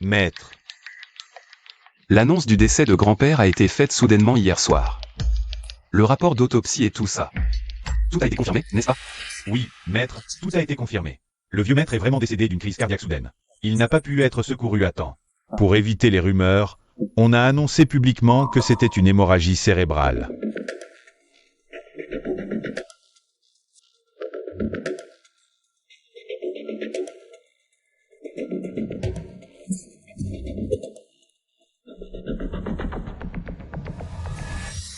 Maître. L'annonce du décès de grand-père a été faite soudainement hier soir. Le rapport d'autopsie et tout ça. Tout a été confirmé, n'est-ce pas? Oui, maître, tout a été confirmé. Le vieux maître est vraiment décédé d'une crise cardiaque soudaine. Il n'a pas pu être secouru à temps. Pour éviter les rumeurs, on a annoncé publiquement que c'était une hémorragie cérébrale.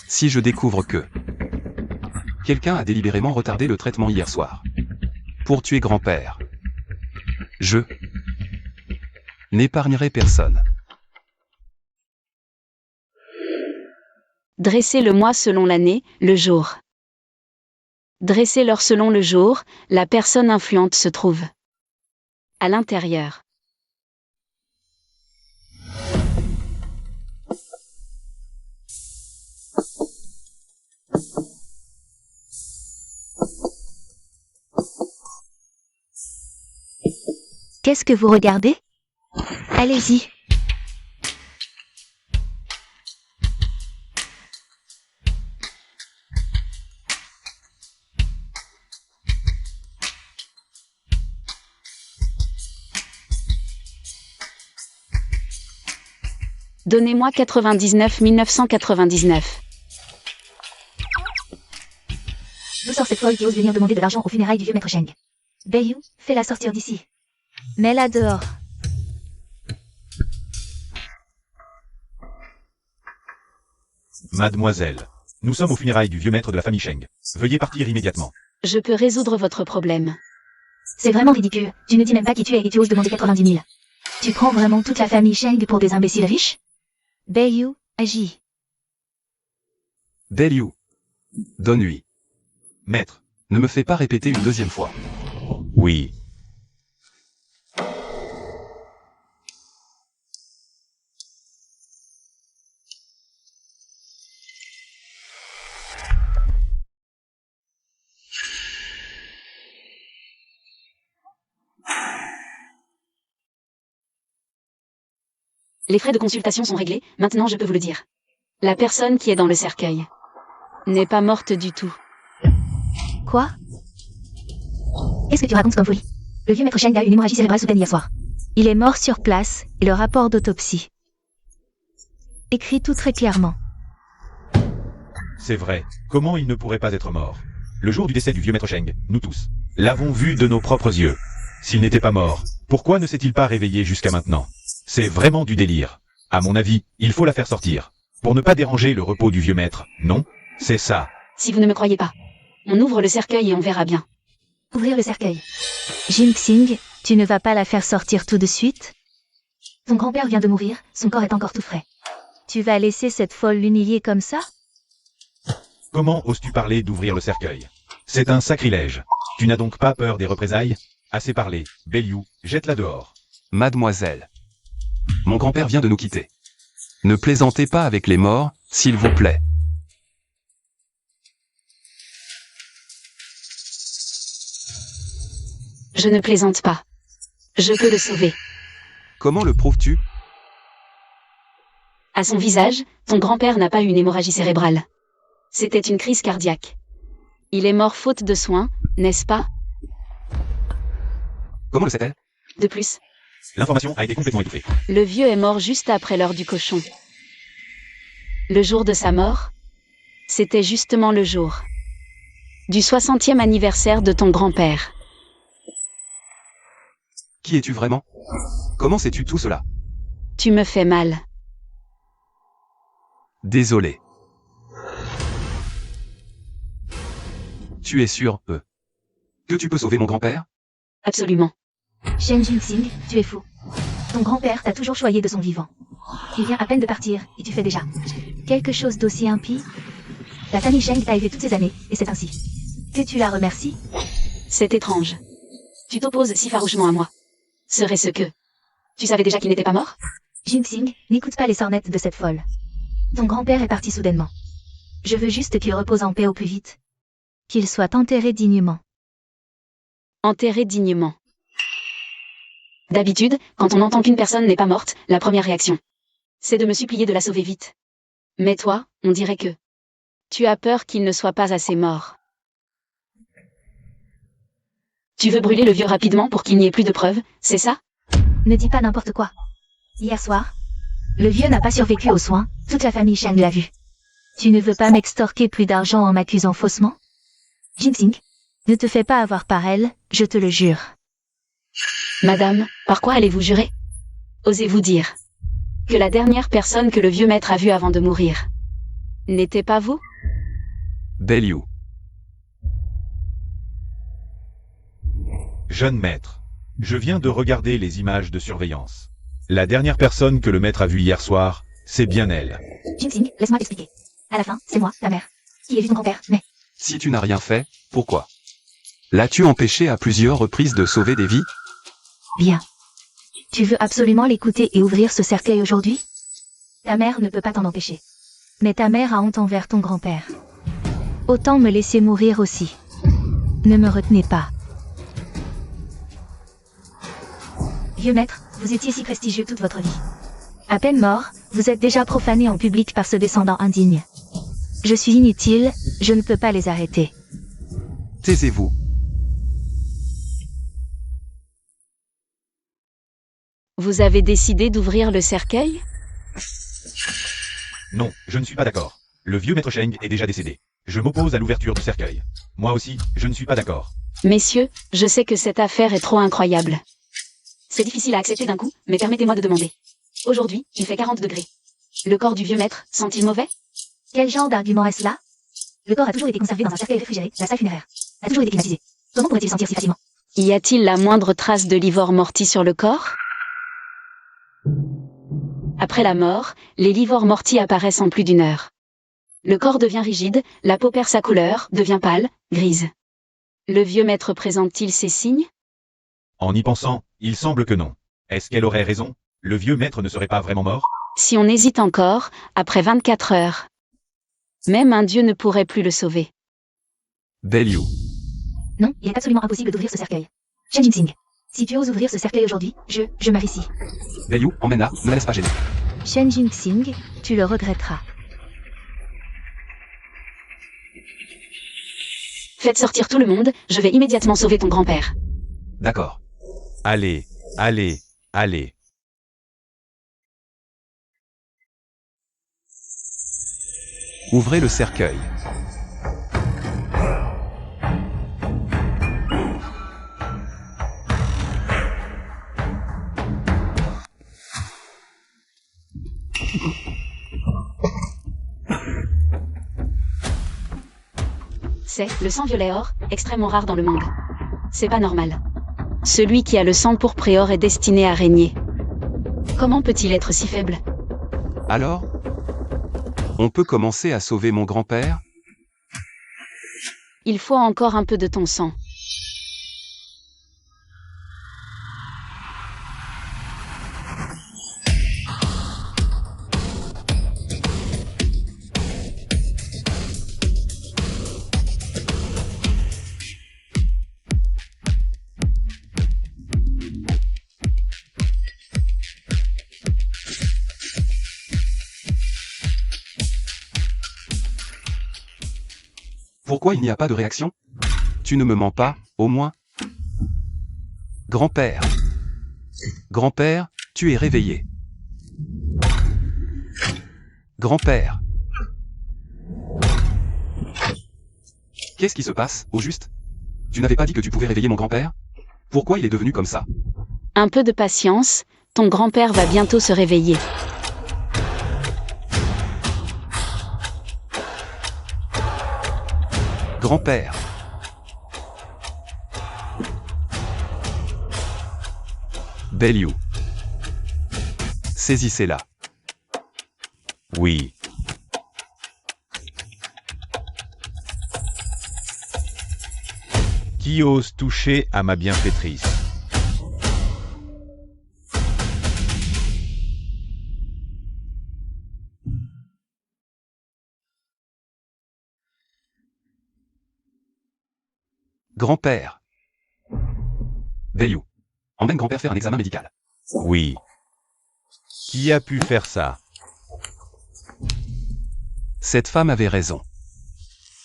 Si je découvre que quelqu'un a délibérément retardé le traitement hier soir pour tuer grand-père, je n'épargnerai personne. Dressez le mois selon l'année, le jour. Dressez l'heure selon le jour, la personne influente se trouve à l'intérieur. Qu'est-ce que vous regardez? Allez-y. Donnez-moi 99 1999. D'où sort cette folle qui ose venir demander de l'argent aux funérailles du vieux maître Sheng? Beiyu, fais-la sortir d'ici. Mets-la dehors. Mademoiselle, nous sommes aux funérailles du vieux maître de la famille Sheng. Veuillez partir immédiatement. Je peux résoudre votre problème. C'est vraiment ridicule. Tu ne dis même pas qui tu es et tu oses demander 90 000. Tu prends vraiment toute la famille Sheng pour des imbéciles riches? Beiyu, agis. Beiyu, donne-lui. Maître. Ne me fais pas répéter une deuxième fois. Oui. Les frais de consultation sont réglés, maintenant je peux vous le dire. La personne qui est dans le cercueil n'est pas morte du tout. Quoi? Qu'est-ce que tu racontes comme folie? Le vieux maître Sheng a eu une hémorragie cérébrale soudaine hier soir. Il est mort sur place, et le rapport d'autopsie écrit tout très clairement. C'est vrai. Comment il ne pourrait pas être mort? Le jour du décès du vieux maître Sheng, nous tous l'avons vu de nos propres yeux. S'il n'était pas mort, pourquoi ne s'est-il pas réveillé jusqu'à maintenant? C'est vraiment du délire. À mon avis, il faut la faire sortir. Pour ne pas déranger le repos du vieux maître, non? C'est ça. Si vous ne me croyez pas, on ouvre le cercueil et on verra bien. Ouvrir le cercueil. Jinxing, tu ne vas pas la faire sortir tout de suite? Ton grand-père vient de mourir, son corps est encore tout frais. Tu vas laisser cette folle l'humilier comme ça? Comment oses-tu parler d'ouvrir le cercueil? C'est un sacrilège. Tu n'as donc pas peur des représailles? Assez parlé. Beiyu, jette-la dehors. Mademoiselle, mon grand-père vient de nous quitter. Ne plaisantez pas avec les morts, s'il vous plaît. Je ne plaisante pas. Je peux le sauver. Comment le prouves-tu? À son visage, ton grand-père n'a pas eu une hémorragie cérébrale. C'était une crise cardiaque. Il est mort faute de soins, n'est-ce pas? Comment le sait-elle? De plus, L'information a été complètement étouffée. le vieux est mort juste après l'heure du cochon. Le jour de sa mort, c'était justement le jour du 60e anniversaire de ton grand-père. Qui es-tu vraiment? Comment sais-tu tout cela? Tu me fais mal. Désolé. Tu es sûr, que tu peux sauver mon grand-père? Absolument. Shen Jinxing, tu es fou. Ton grand-père t'a toujours choyé de son vivant. Il vient à peine de partir, et tu fais déjà quelque chose d'aussi impie? La famille Sheng t'a aidé toutes ces années, et c'est ainsi que tu la remercies? C'est étrange. Tu t'opposes si farouchement à moi. Serait-ce que tu savais déjà qu'il n'était pas mort? Jinxing, n'écoute pas les sornettes de cette folle. Ton grand-père est parti soudainement. Je veux juste qu'il repose en paix au plus vite. Qu'il soit enterré dignement. Enterré dignement. D'habitude, quand on entend qu'une personne n'est pas morte, la première réaction, c'est de me supplier de la sauver vite. Mais toi, on dirait que tu as peur qu'il ne soit pas assez mort. Tu veux brûler le vieux rapidement pour qu'il n'y ait plus de preuves, c'est ça? Ne dis pas n'importe quoi. Hier soir, le vieux n'a pas survécu aux soins, toute la famille Shang l'a vu. Tu ne veux pas m'extorquer plus d'argent en m'accusant faussement? Jinxing, ne te fais pas avoir par elle, je te le jure. Madame, par quoi allez-vous jurer? Osez-vous dire que la dernière personne que le vieux maître a vue avant de mourir n'était pas vous? Belle. Jeune maître, je viens de regarder les images de surveillance. La dernière personne que le maître a vue hier soir, c'est bien elle. Jinxing, laisse-moi t'expliquer. À la fin, c'est moi, ta mère, qui ai vu ton grand-père, mais... Si tu n'as rien fait, pourquoi? L'as-tu empêché à plusieurs reprises de sauver des vies? Bien. Tu veux absolument l'écouter et ouvrir ce cercueil aujourd'hui? Ta mère ne peut pas t'en empêcher. Mais ta mère a honte envers ton grand-père. Autant me laisser mourir aussi. Ne me retenez pas. Vieux maître, vous étiez si prestigieux toute votre vie. À peine mort, vous êtes déjà profané en public par ce descendant indigne. Je suis inutile, je ne peux pas les arrêter. Taisez-vous. Vous avez décidé d'ouvrir le cercueil? Non, je ne suis pas d'accord. Le vieux maître Sheng est déjà décédé. Je m'oppose à l'ouverture du cercueil. Moi aussi, je ne suis pas d'accord. Messieurs, je sais que cette affaire est trop incroyable. C'est difficile à accepter d'un coup, mais permettez-moi de demander. Aujourd'hui, il fait 40 degrés. Le corps du vieux maître sent-il mauvais? Quel genre d'argument est-ce là? Le corps a toujours été conservé dans un cercueil réfrigéré, la salle funéraire. A toujours été climatisé. Comment pourrait-il sentir si facilement? Y a-t-il la moindre trace de livore mortis sur le corps? Après la mort, les livores mortis apparaissent en plus d'1 heure. Le corps devient rigide, la peau perd sa couleur, devient pâle, grise. Le vieux maître présente-t-il ces signes? En y pensant, il semble que non. Est-ce qu'elle aurait raison? Le vieux maître ne serait pas vraiment mort? Si on hésite encore, après 24 heures, même un dieu ne pourrait plus le sauver. Belle. Non, il est absolument impossible d'ouvrir ce cercueil. Shen Jinxing, si tu oses ouvrir ce cercueil aujourd'hui, je m'afficie. Belle, emmène-la, ne la laisse pas gêner. Shen Jinxing, tu le regretteras. Faites sortir tout le monde, je vais immédiatement sauver ton grand-père. D'accord. Allez, allez, allez. Ouvrez le cercueil. C'est le sang violet or, extrêmement rare dans le monde. C'est pas normal. Celui qui a le sang pourpre et or est destiné à régner. Comment peut-il être si faible? Alors? On peut commencer à sauver mon grand-père? Il faut encore un peu de ton sang. Pourquoi il n'y a pas de réaction? Tu ne me mens pas, au moins? Grand-père. Grand-père, tu es réveillé. Grand-père. Qu'est-ce qui se passe, au juste? Tu n'avais pas dit que tu pouvais réveiller mon grand-père? Pourquoi il est devenu comme ça? Un peu de patience, ton grand-père va bientôt se réveiller. Grand-père. Belle. Saisissez-la. Oui. Qui ose toucher à ma bienfaitrice? Grand-père. Belle. Emmène grand-père faire un examen médical. Oui. Qui a pu faire ça? Cette femme avait raison.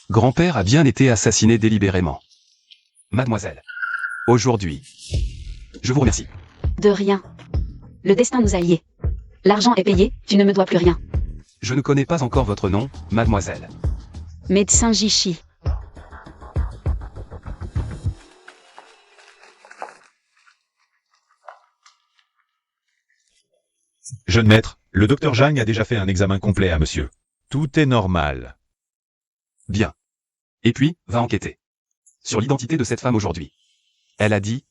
Grand-père a bien été assassiné délibérément. Mademoiselle. Aujourd'hui. Je vous remercie. De rien. Le destin nous a liés. L'argent est payé, tu ne me dois plus rien. Je ne connais pas encore votre nom, mademoiselle. Médecin Jishi. Jeune maître, le docteur Zhang a déjà fait un examen complet à monsieur. Tout est normal. Bien. Et puis, va enquêter. Sur l'identité de cette femme aujourd'hui. Elle a dit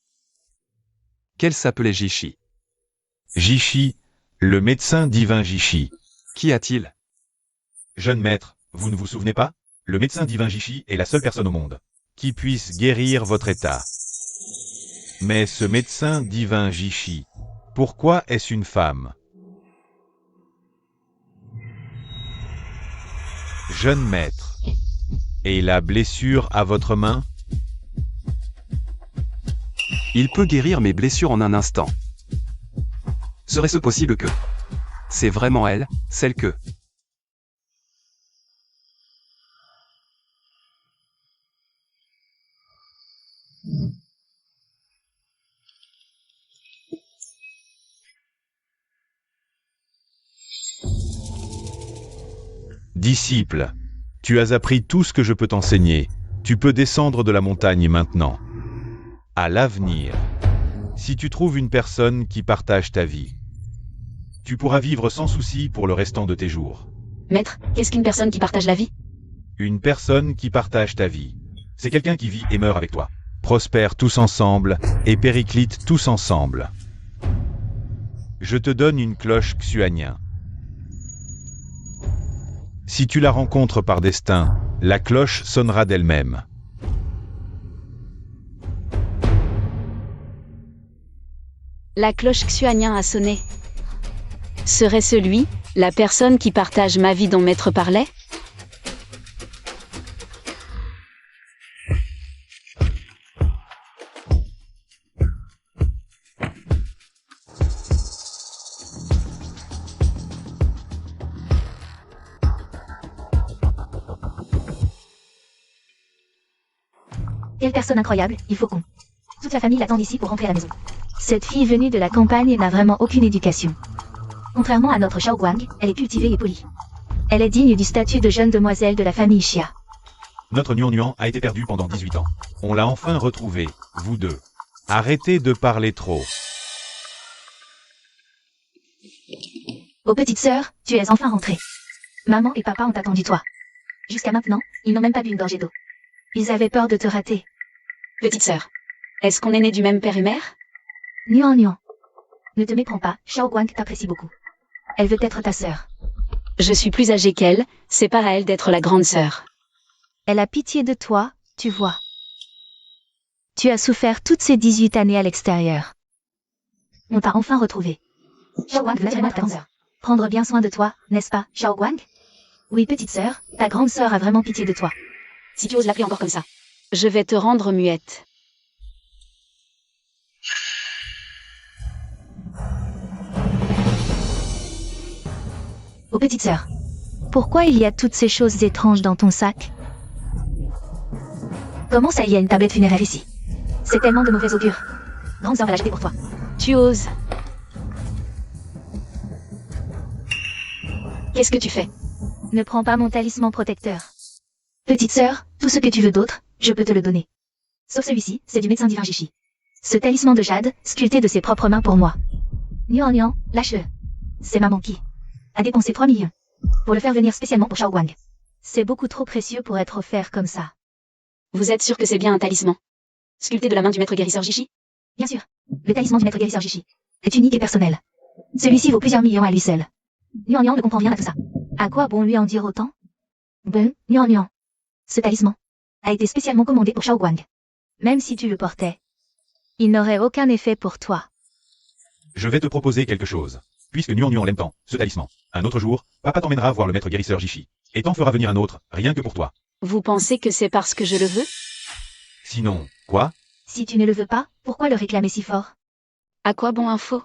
qu'elle s'appelait Jishi. Jishi, le médecin divin Jishi. Qu'y a-t-il? Jeune maître, vous ne vous souvenez pas? Le médecin divin Jishi est la seule personne au monde qui puisse guérir votre état. Mais ce médecin divin Jishi, pourquoi est-ce une femme? Jeune maître. Et la blessure à votre main? Il peut guérir mes blessures en un instant. Serait-ce possible que... C'est vraiment elle, celle que... Disciple, tu as appris tout ce que je peux t'enseigner. Tu peux descendre de la montagne maintenant. À l'avenir, si tu trouves une personne qui partage ta vie, tu pourras vivre sans souci pour le restant de tes jours. Maître, qu'est-ce qu'une personne qui partage la vie? Une personne qui partage ta vie, c'est quelqu'un qui vit et meurt avec toi. Prospère tous ensemble et périclite tous ensemble. Je te donne une cloche Xuanien. Si tu la rencontres par destin, la cloche sonnera d'elle-même. La cloche Xuanien a sonné. Serait-ce lui, la personne qui partage ma vie dont Maître parlait? Quelle personne incroyable, il faut qu'on... Toute la famille l'attend ici pour rentrer à la maison. Cette fille venue de la campagne n'a vraiment aucune éducation. Contrairement à notre Xiao Guang, elle est cultivée et polie. Elle est digne du statut de jeune demoiselle de la famille Xia. Notre Nuan Nuan a été perdu pendant 18 ans. On l'a enfin retrouvé, vous deux. Arrêtez de parler trop. Oh petite sœur, tu es enfin rentrée. Maman et papa ont attendu toi. Jusqu'à maintenant, ils n'ont même pas bu une gorgée d'eau. Ils avaient peur de te rater. Petite sœur, est-ce qu'on est nés du même père et mère? Nuan Nuan. Ne te méprends pas, Xiao Guang t'apprécie beaucoup. Elle veut être ta sœur. Je suis plus âgée qu'elle, c'est pas à elle d'être la grande sœur. Elle a pitié de toi, tu vois. Tu as souffert toutes ces 18 années à l'extérieur. On t'a enfin retrouvé. Xiao Guang veut vraiment ta grande sœur. Prendre bien soin de toi, n'est-ce pas, Xiao Guang? Oui, petite sœur, ta grande sœur a vraiment pitié de toi. Si tu oses l'appeler encore comme ça, je vais te rendre muette. Oh petite sœur, pourquoi il y a toutes ces choses étranges dans ton sac? Comment ça, il y a une tablette funéraire ici? C'est tellement de mauvais augure. Grande sœur va la jeter pour toi. Tu oses. Qu'est-ce que tu fais? Ne prends pas mon talisman protecteur. Petite sœur, tout ce que tu veux d'autre, je peux te le donner. Sauf celui-ci, c'est du médecin divin Jishi. Ce talisman de jade, sculpté de ses propres mains pour moi. Nuan Nuan, lâche-le. C'est maman qui a dépensé 3 millions pour le faire venir spécialement pour Xiao Guang. C'est beaucoup trop précieux pour être offert comme ça. Vous êtes sûr que c'est bien un talisman? Sculpté de la main du maître guérisseur Jishi? Bien sûr. Le talisman du maître guérisseur Jishi est unique et personnel. Celui-ci vaut plusieurs millions à lui seul. Nuan Nuan ne comprend rien à tout ça. À quoi bon lui en dire autant? Bon, Nuan Nuan. Ce talisman a été spécialement commandé pour Xiao Guang. Même si tu le portais, il n'aurait aucun effet pour toi. Je vais te proposer quelque chose. Puisque Nuan Nuan l'aime tant, ce talisman. Un autre jour, papa t'emmènera voir le maître guérisseur Jishi. Et t'en fera venir un autre, rien que pour toi. Vous pensez que c'est parce que je le veux? Sinon, quoi? Si tu ne le veux pas, pourquoi le réclamer si fort? À quoi bon un faux?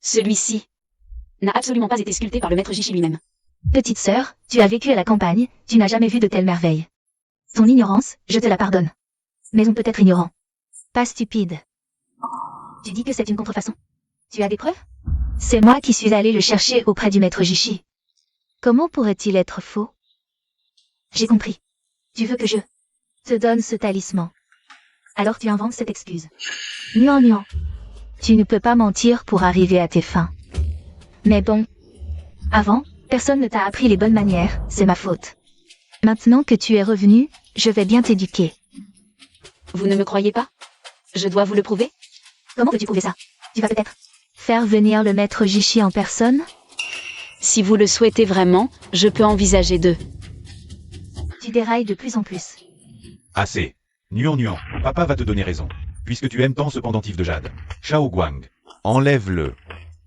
Celui-ci n'a absolument pas été sculpté par le maître Jishi lui-même. Petite sœur, tu as vécu à la campagne, tu n'as jamais vu de telles merveilles. Ton ignorance, je te la pardonne. Mais on peut être ignorant. Pas stupide. Tu dis que c'est une contrefaçon. Tu as des preuves? C'est moi qui suis allé le chercher auprès du maître Jishi. Comment pourrait-il être faux? J'ai compris. Tu veux que je te donne ce talisman. Alors tu inventes cette excuse. Nuan. Tu ne peux pas mentir pour arriver à tes fins. Mais bon. Avant, personne ne t'a appris les bonnes manières, c'est ma faute. Maintenant que tu es revenu, je vais bien t'éduquer. Vous ne me croyez pas? Je dois vous le prouver? Comment peux-tu prouver ça? Tu vas peut-être faire venir le maître Jishi en personne? Si vous le souhaitez vraiment, je peux envisager de... Tu dérailles de plus en plus. Assez. Nuan, papa va te donner raison. Puisque tu aimes tant ce pendentif de jade. Shao Guang, enlève-le.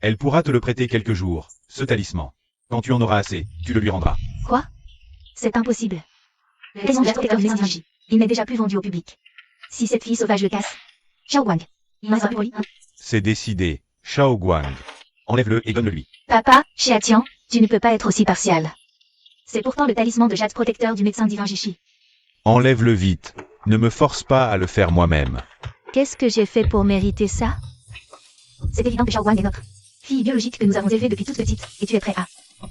Elle pourra te le prêter quelques jours, ce talisman. Quand tu en auras assez, tu le lui rendras. Quoi? C'est impossible. Le talisman de jade protecteur du médecin Jishi. Il n'est déjà plus vendu au public. Si cette fille sauvage le casse... Shao Guang. Il n'en restera plus pour lui. C'est décidé. Shao Guang. Enlève-le et donne-le lui. Papa, Xiatian, tu ne peux pas être aussi partial. C'est pourtant le talisman de jade protecteur du médecin divin Jishi. Enlève-le vite. Ne me force pas à le faire moi-même. Qu'est-ce que j'ai fait pour mériter ça? C'est évident que Shao Guang est notre fille biologique que nous avons élevée depuis toute petite, et tu es prêt à...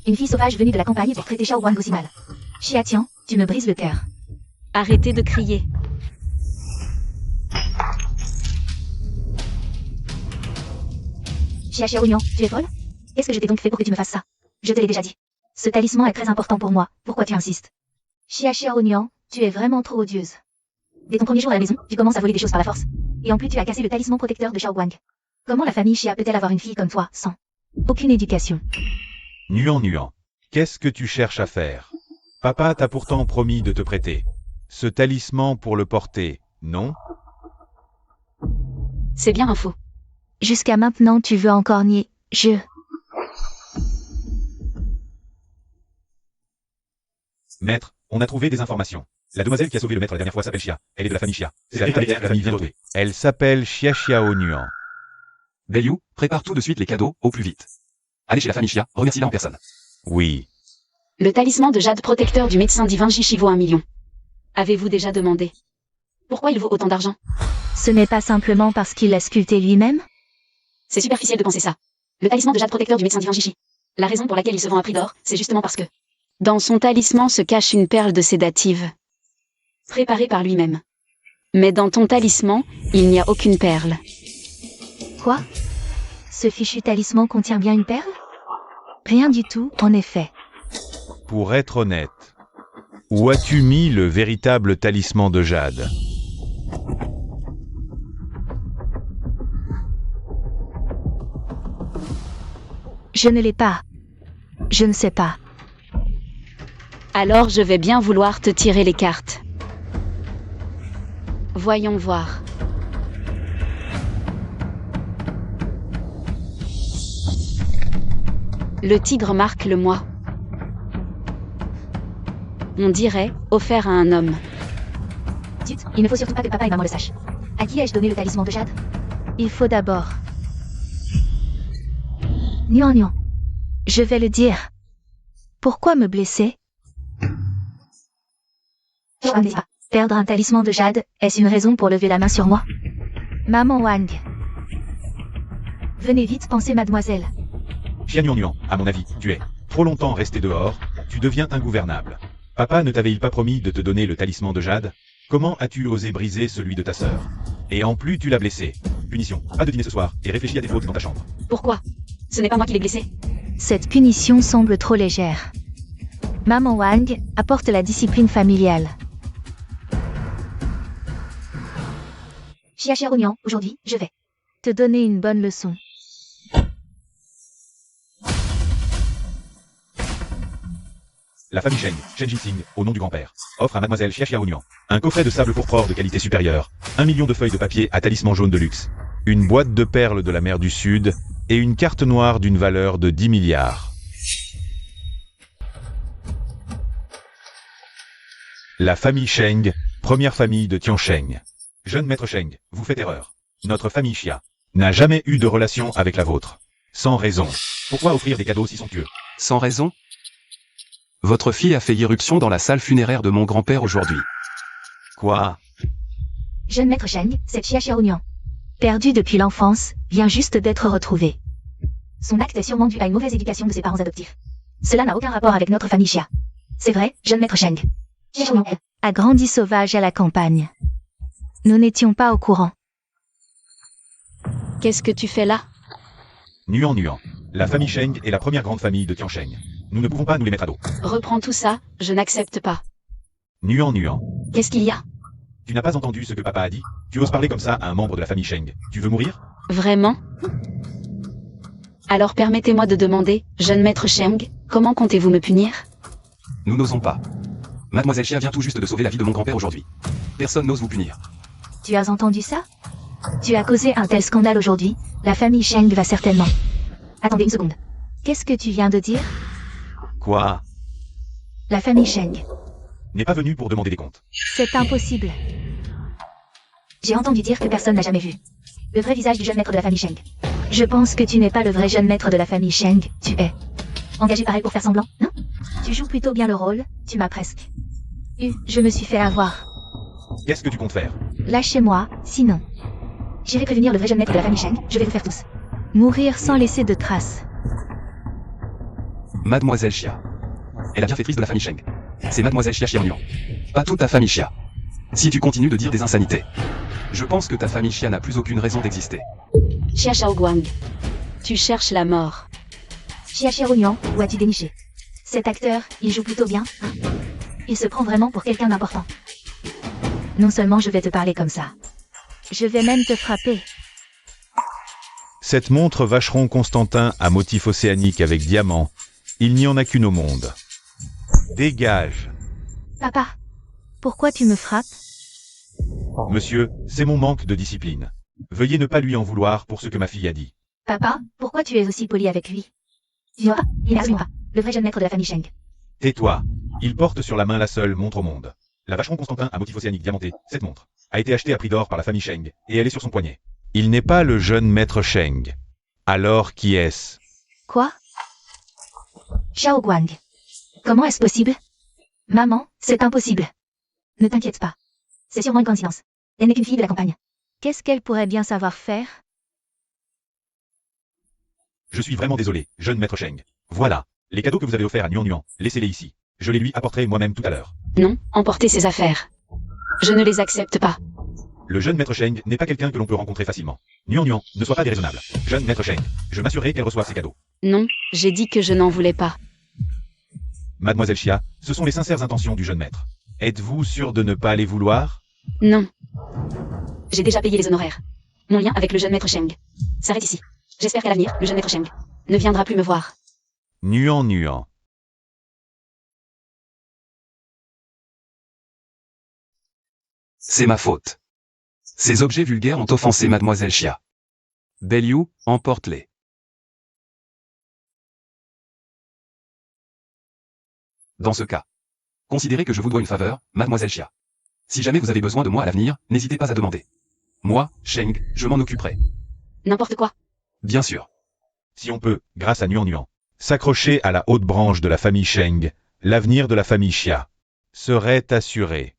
Une fille sauvage venue de la campagne pour traiter Shao Guang aussi mal. Xiatian, tu me brises le cœur. Arrêtez de crier. Xiaounian, tu es folle? Qu'est-ce que je t'ai donc fait pour que tu me fasses ça? Je te l'ai déjà dit. Ce talisman est très important pour moi, pourquoi tu insistes? Xiaounian, tu es vraiment trop odieuse. Dès ton premier jour à la maison, tu commences à voler des choses par la force. Et en plus tu as cassé le talisman protecteur de Shao Guang. Comment la famille Xia peut-elle avoir une fille comme toi, sans aucune éducation? Nuan. Qu'est-ce que tu cherches à faire? Papa t'a pourtant promis de te prêter ce talisman pour le porter, non? C'est bien un faux. Jusqu'à maintenant tu veux encore nier, Maître, on a trouvé des informations. La demoiselle qui a sauvé le maître la dernière fois s'appelle Xia. Elle est de la famille Xia. C'est la famille vient de retrouver. Elle s'appelle Xiaonuan. Beiyu, prépare tout de suite les cadeaux, au plus vite. Allez chez la famille Xia, remercie-la en personne. Oui. Le talisman de jade protecteur du médecin divin Jishi vaut 1 million. Avez-vous déjà demandé pourquoi il vaut autant d'argent? Ce n'est pas simplement parce qu'il l'a sculpté lui-même? C'est superficiel de penser ça. Le talisman de jade protecteur du médecin divin Jishi. La raison pour laquelle il se vend à prix d'or, c'est justement parce que dans son talisman se cache une perle de sédative. Préparée par lui-même. Mais dans ton talisman, il n'y a aucune perle. Quoi? Ce fichu talisman contient bien une perle? Rien du tout, en effet. Pour être honnête, où as-tu mis le véritable talisman de jade? Je ne l'ai pas. Je ne sais pas. Alors je vais bien vouloir te tirer les cartes. Voyons voir. Le tigre marque le mois. On dirait, offert à un homme. Tut, il ne faut surtout pas que papa et maman le sachent. À qui ai-je donné le talisman de jade? Il faut d'abord... Nuan. Je vais le dire. Pourquoi me blesser? Perdre un talisman de jade, est-ce une raison pour lever la main sur moi? Maman Wang. Venez vite penser, mademoiselle. Xiaonuan, à mon avis, tu es trop longtemps resté dehors, tu deviens ingouvernable. Papa ne t'avait-il pas promis de te donner le talisman de jade? Comment as-tu osé briser celui de ta sœur? Et en plus tu l'as blessé. Punition, pas de dîner ce soir, et réfléchis à tes fautes dans ta chambre. Pourquoi? Ce n'est pas moi qui l'ai blessé. Cette punition semble trop légère. Maman Wang apporte la discipline familiale. Xiaounian, aujourd'hui, je vais te donner une bonne leçon. La famille Shen Jinsing, au nom du grand-père, offre à mademoiselle Xiaonuan un coffret de sable pourpre de qualité supérieure, 1 million de feuilles de papier à talisman jaune de luxe, une boîte de perles de la mer du Sud et une carte noire d'une valeur de 10 milliards. La famille Sheng, première famille de Tiansheng. Jeune maître Sheng, vous faites erreur. Notre famille Xia n'a jamais eu de relation avec la vôtre. Sans raison. Pourquoi offrir des cadeaux si somptueux? Sans raison? Votre fille a fait irruption dans la salle funéraire de mon grand-père aujourd'hui. Quoi? Jeune maître Sheng, c'est Xia Xiaonian. Perdu depuis l'enfance, vient juste d'être retrouvé. Son acte est sûrement dû à une mauvaise éducation de ses parents adoptifs. Cela n'a aucun rapport avec notre famille Xia. C'est vrai, jeune maître Sheng. Xia Xiaonian a grandi sauvage à la campagne. Nous n'étions pas au courant. Qu'est-ce que tu fais là? Nuan. La famille Sheng est la première grande famille de Tiansheng. Nous ne pouvons pas nous les mettre à dos. Reprends tout ça, je n'accepte pas. Nuan. Qu'est-ce qu'il y a? Tu n'as pas entendu ce que papa a dit? Tu oses parler comme ça à un membre de la famille Sheng. Tu veux mourir? Vraiment? Alors permettez-moi de demander, jeune maître Sheng, comment comptez-vous me punir? Nous n'osons pas. Mademoiselle Xia vient tout juste de sauver la vie de mon grand-père aujourd'hui. Personne n'ose vous punir. Tu as entendu ça? Tu as causé un tel scandale aujourd'hui, la famille Sheng va certainement... Attendez une seconde. Qu'est-ce que tu viens de dire? Quoi? La famille Sheng. N'est pas venu pour demander des comptes. C'est impossible. J'ai entendu dire que personne n'a jamais vu le vrai visage du jeune maître de la famille Sheng. Je pense que tu n'es pas le vrai jeune maître de la famille Sheng, tu es engagé pareil pour faire semblant, non? Tu joues plutôt bien le rôle, tu m'as presque je me suis fait avoir. Qu'est-ce que tu comptes faire? Lâchez-moi, sinon. J'irai prévenir le vrai jeune maître de la famille Sheng, je vais vous faire tous mourir sans laisser de traces. Mademoiselle Xia. Elle a bien fait triste de la famille Sheng. C'est Mademoiselle Xia Xiaonian. Pas toute ta famille Xia. Si tu continues de dire des insanités, je pense que ta famille Xia n'a plus aucune raison d'exister. Xia Xiaoguang. Tu cherches la mort. Xia Xiaonian, où as-tu déniché? Cet acteur, il joue plutôt bien, hein? Il se prend vraiment pour quelqu'un d'important. Non seulement je vais te parler comme ça, je vais même te frapper. Cette montre Vacheron Constantin à motif océanique avec diamant, il n'y en a qu'une au monde. Dégage. Papa, pourquoi tu me frappes? Monsieur, c'est mon manque de discipline. Veuillez ne pas lui en vouloir pour ce que ma fille a dit. Papa, pourquoi tu es aussi poli avec lui? Tu vois, il n'est absolument pas le vrai jeune maître de la famille Sheng. Tais-toi. Il porte sur la main la seule montre au monde. La Vacheron Constantin à motif océanique diamanté, cette montre, a été achetée à prix d'or par la famille Sheng, et elle est sur son poignet. Il n'est pas le jeune maître Sheng. Alors qui est-ce? Quoi? Xiao Guang. Comment est-ce possible? Maman, c'est impossible. Ne t'inquiète pas. C'est sûrement une coïncidence. Elle n'est qu'une fille de la campagne. Qu'est-ce qu'elle pourrait bien savoir faire? Je suis vraiment désolé, jeune maître Sheng. Voilà, les cadeaux que vous avez offerts à Nuan, laissez-les ici. Je les lui apporterai moi-même tout à l'heure. Non, emportez ses affaires. Je ne les accepte pas. Le jeune maître Sheng n'est pas quelqu'un que l'on peut rencontrer facilement. Nuan, ne sois pas déraisonnable. Jeune maître Sheng, je m'assurerai qu'elle reçoive ses cadeaux. Non, j'ai dit que je n'en voulais pas. Mademoiselle Xia, ce sont les sincères intentions du jeune maître. Êtes-vous sûr de ne pas les vouloir? Non. J'ai déjà payé les honoraires. Mon lien avec le jeune maître Sheng s'arrête ici. J'espère qu'à l'avenir, le jeune maître Sheng ne viendra plus me voir. Nuan. C'est ma faute. Ces objets vulgaires ont offensé Mademoiselle Xia. Beliou, emporte-les. Dans ce cas, considérez que je vous dois une faveur, Mademoiselle Xia. Si jamais vous avez besoin de moi à l'avenir, n'hésitez pas à demander. Moi, Sheng, je m'en occuperai. N'importe quoi. Bien sûr. Si on peut, grâce à Nuan, s'accrocher à la haute branche de la famille Sheng, l'avenir de la famille Xia serait assuré.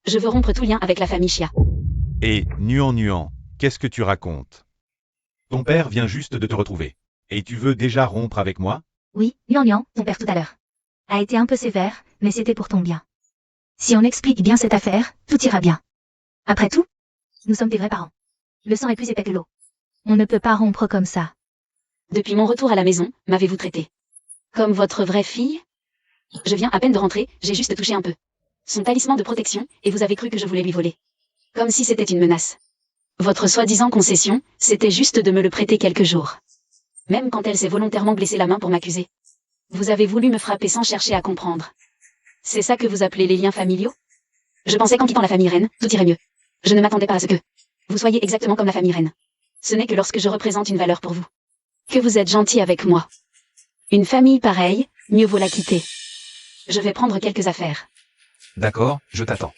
Je veux rompre tout lien avec la famille Xia. Et, Nuan, qu'est-ce que tu racontes? Ton père vient juste de te retrouver. Et tu veux déjà rompre avec moi? Oui, Nuan, ton père tout à l'heure a été un peu sévère, mais c'était pour ton bien. Si on explique bien cette affaire, tout ira bien. Après tout, nous sommes des vrais parents. Le sang est plus épais que l'eau. On ne peut pas rompre comme ça. Depuis mon retour à la maison, m'avez-vous traité comme votre vraie fille? Je viens à peine de rentrer, j'ai juste touché un peu son talisman de protection, et vous avez cru que je voulais lui voler. Comme si c'était une menace. Votre soi-disant concession, c'était juste de me le prêter quelques jours. Même quand elle s'est volontairement blessée la main pour m'accuser. Vous avez voulu me frapper sans chercher à comprendre. C'est ça que vous appelez les liens familiaux? Je pensais qu'en quittant la famille reine, tout irait mieux. Je ne m'attendais pas à ce que vous soyez exactement comme la famille reine. Ce n'est que lorsque je représente une valeur pour vous que vous êtes gentil avec moi. Une famille pareille, mieux vaut la quitter. Je vais prendre quelques affaires. D'accord, je t'attends.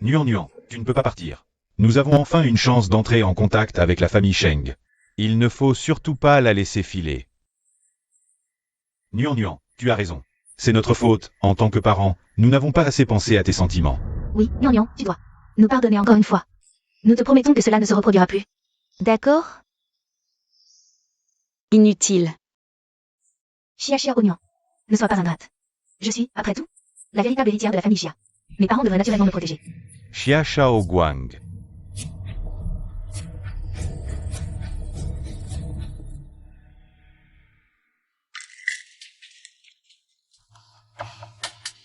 Nuan, tu ne peux pas partir. Nous avons enfin une chance d'entrer en contact avec la famille Sheng. Il ne faut surtout pas la laisser filer. Nuan, tu as raison. C'est notre faute, en tant que parents, nous n'avons pas assez pensé à tes sentiments. Oui, Nian, tu dois nous pardonner encore une fois. Nous te promettons que cela ne se reproduira plus. D'accord? Inutile. Chia Oignon. Ne sois pas ingrate. Je suis, après tout, la véritable héritière de la famille Chia. Mes parents devraient naturellement me protéger. Xia Shao Guang.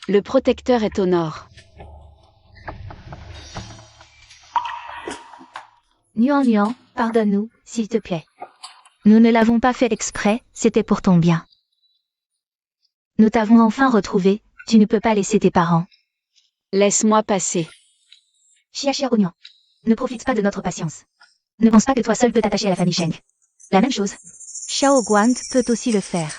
Le protecteur est au nord. Nuan, pardonne-nous, s'il te plaît. Nous ne l'avons pas fait exprès, c'était pour ton bien. Nous t'avons enfin retrouvé, tu ne peux pas laisser tes parents. Laisse-moi passer. Chia Oignon. Ne profite pas de notre patience. Ne pense pas que toi seul peux t'attacher à la famille Sheng. La même chose. Xiao Guang peut aussi le faire.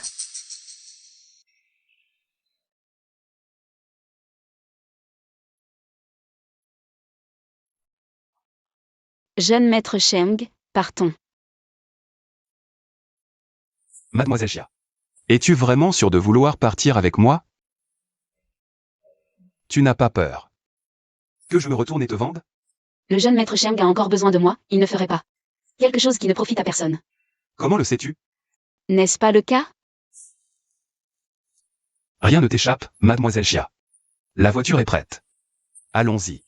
Jeune maître Sheng, partons. Mademoiselle Chia. Es-tu vraiment sûre de vouloir partir avec moi? Tu n'as pas peur que je me retourne et te vende? Le jeune maître Sheng a encore besoin de moi, il ne ferait pas quelque chose qui ne profite à personne. Comment le sais-tu? N'est-ce pas le cas? Rien ne t'échappe, Mademoiselle Chia. La voiture est prête. Allons-y.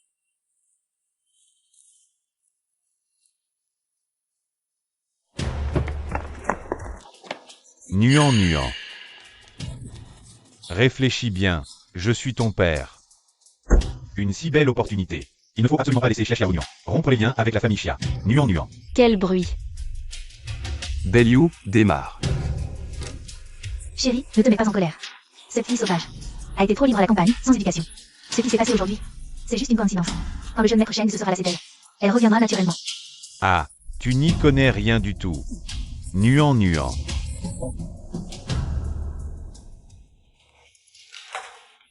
Nuan. Réfléchis bien, je suis ton père. Une si belle opportunité. Il ne faut absolument pas laisser Xia Xiaoyan rompre les liens avec la famille Xia. Nuan. Quel bruit. Beliou, démarre. Chérie, ne te mets pas en colère. Cette fille sauvage a été trop libre à la campagne, sans éducation. Ce qui s'est passé aujourd'hui, c'est juste une coïncidence. Quand le jeune maître Sheng se sera lassé d'elle, elle reviendra naturellement. Ah, tu n'y connais rien du tout. Nuan.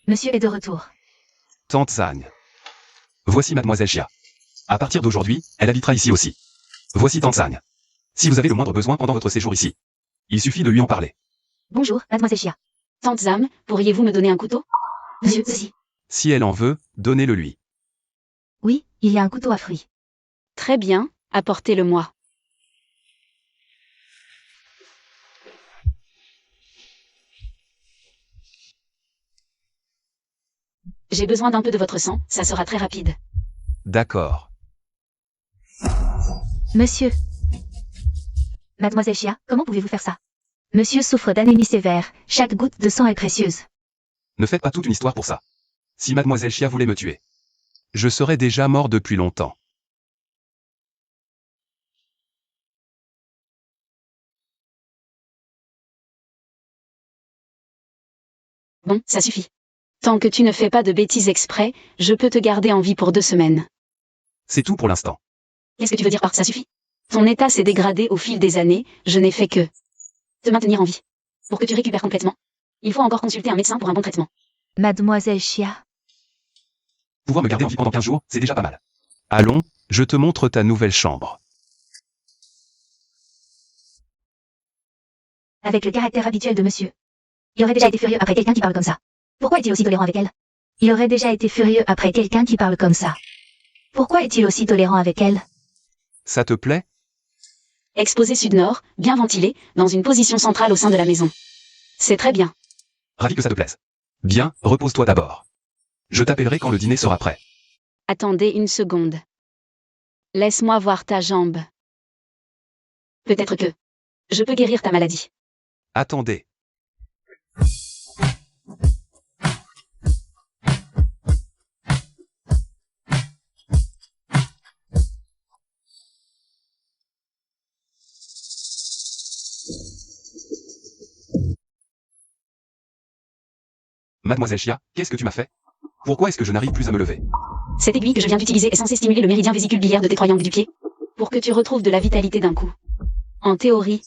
Monsieur est de retour. Tante Sagne. Voici Mademoiselle Chia. À partir d'aujourd'hui, elle habitera ici aussi. Voici Tante Sagne. Si vous avez le moindre besoin pendant votre séjour ici, il suffit de lui en parler. Bonjour, Mademoiselle Chia. Tante Zam, pourriez-vous me donner un couteau? Monsieur, ceci. Si elle en veut, donnez-le lui. Oui, il y a un couteau à fruits. Très bien, apportez-le-moi. J'ai besoin d'un peu de votre sang, ça sera très rapide. D'accord. Monsieur. Mademoiselle Chia, comment pouvez-vous faire ça? Monsieur souffre d'anémie sévère, chaque goutte de sang est précieuse. Ne faites pas toute une histoire pour ça. Si Mademoiselle Chia voulait me tuer, je serais déjà mort depuis longtemps. Bon, ça suffit. Tant que tu ne fais pas de bêtises exprès, je peux te garder en vie pour 2 semaines. C'est tout pour l'instant. Qu'est-ce que tu veux dire par ça suffit? Ton état s'est dégradé au fil des années, je n'ai fait que te maintenir en vie. Pour que tu récupères complètement, il faut encore consulter un médecin pour un bon traitement. Mademoiselle Chia. Pouvoir me garder en vie pendant 15 jours, c'est déjà pas mal. Allons, je te montre ta nouvelle chambre. Avec le caractère habituel de monsieur. Il aurait déjà été furieux après quelqu'un qui parle comme ça. Pourquoi est-il aussi tolérant avec elle? Il aurait déjà été furieux après quelqu'un qui parle comme ça. Pourquoi est-il aussi tolérant avec elle? Ça te plaît? Exposé sud-nord, bien ventilé, dans une position centrale au sein de la maison. C'est très bien. Ravi que ça te plaise. Bien, repose-toi d'abord. Je t'appellerai quand le dîner sera prêt. Attendez une seconde. Laisse-moi voir ta jambe. Peut-être que je peux guérir ta maladie. Attendez. Mademoiselle Chia, qu'est-ce que tu m'as fait? Pourquoi est-ce que je n'arrive plus à me lever? Cette aiguille que je viens d'utiliser est censée stimuler le méridien vésicule-biliaire de tes triangles du pied, pour que tu retrouves de la vitalité d'un coup. En théorie,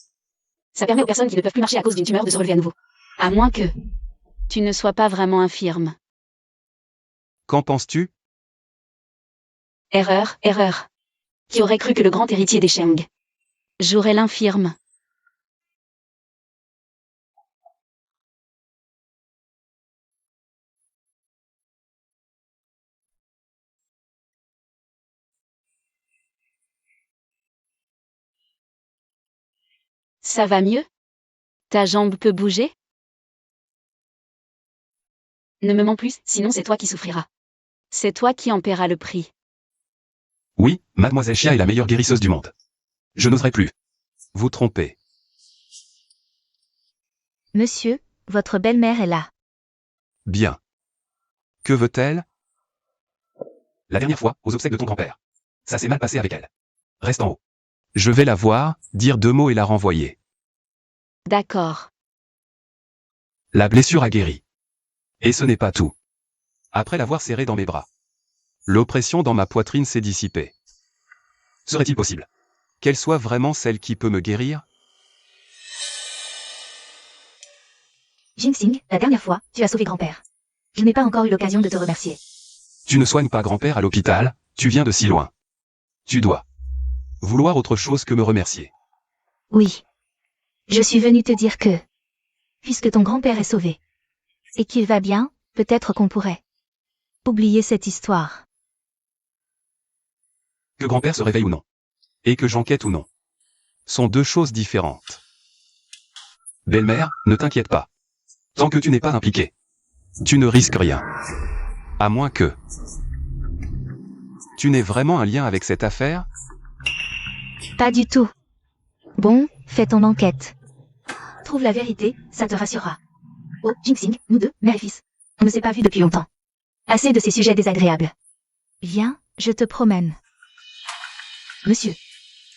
ça permet aux personnes qui ne peuvent plus marcher à cause d'une tumeur de se relever à nouveau. À moins que tu ne sois pas vraiment infirme. Qu'en penses-tu? Erreur. Qui aurait cru que le grand héritier des Sheng jouerait l'infirme? Ça va mieux? Ta jambe peut bouger? Ne me mens plus, sinon c'est toi qui souffriras. C'est toi qui en paieras le prix. Oui, mademoiselle Xia est la meilleure guérisseuse du monde. Je n'oserais plus vous tromper. Monsieur, votre belle-mère est là. Bien. Que veut-elle? La dernière fois, aux obsèques de ton grand-père. Ça s'est mal passé avec elle. Reste en haut. Je vais la voir, dire 2 mots et la renvoyer. D'accord. La blessure a guéri. Et ce n'est pas tout. Après l'avoir serrée dans mes bras, l'oppression dans ma poitrine s'est dissipée. Serait-il possible qu'elle soit vraiment celle qui peut me guérir? Jinxing, la dernière fois, tu as sauvé grand-père. Je n'ai pas encore eu l'occasion de te remercier. Tu ne soignes pas grand-père à l'hôpital, tu viens de si loin. Tu dois vouloir autre chose que me remercier. Oui. Je suis venu te dire que, puisque ton grand-père est sauvé, et qu'il va bien, peut-être qu'on pourrait oublier cette histoire. Que grand-père se réveille ou non, et que j'enquête ou non, sont 2 choses différentes. Belle-mère, ne t'inquiète pas. Tant que tu n'es pas impliqué, tu ne risques rien. À moins que tu n'aies vraiment un lien avec cette affaire? Pas du tout. Bon, fais ton enquête. Trouve la vérité, ça te rassurera. Oh, Jinxing, nous deux, mère et fils. On ne s'est pas vus depuis longtemps. Assez de ces sujets désagréables. Viens, je te promène. Monsieur.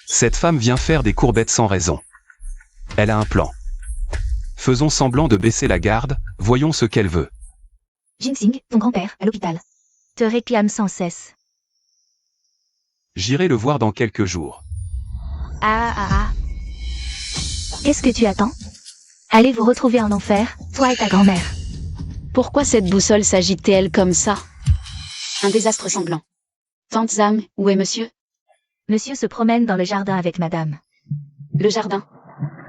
Cette femme vient faire des courbettes sans raison. Elle a un plan. Faisons semblant de baisser la garde, voyons ce qu'elle veut. Jinxing, ton grand-père, à l'hôpital, te réclame sans cesse. J'irai le voir dans quelques jours. Ah. Qu'est-ce que tu attends? Allez vous retrouver en enfer, toi et ta grand-mère. Pourquoi cette boussole s'agite-t-elle comme ça? Un désastre sanglant. Tante Zam, où est monsieur? Monsieur se promène dans le jardin avec madame. Le jardin.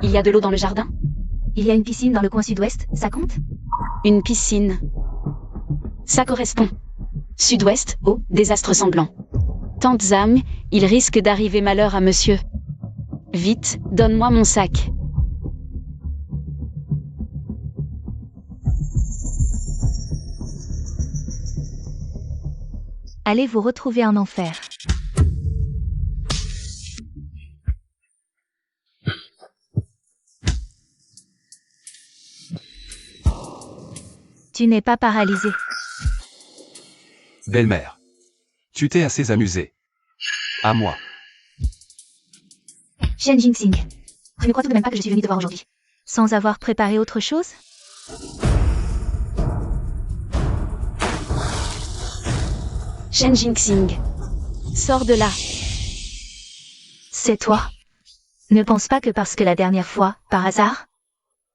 Il y a de l'eau dans le jardin? Il y a une piscine dans le coin sud-ouest, ça compte? Une piscine. Ça correspond. Sud-ouest, eau, désastre sanglant. Tante Zam, il risque d'arriver malheur à monsieur. Vite, donne-moi mon sac. Allez vous retrouver en enfer. Tu n'es pas paralysé. Belle-mère. Tu t'es assez amusée. À moi. Shen Jinxing. Tu ne crois tout de même pas que je suis venue te voir aujourd'hui? Sans avoir préparé autre chose? Shen Jinxing. Sors de là. C'est toi. Ne pense pas que parce que la dernière fois, par hasard,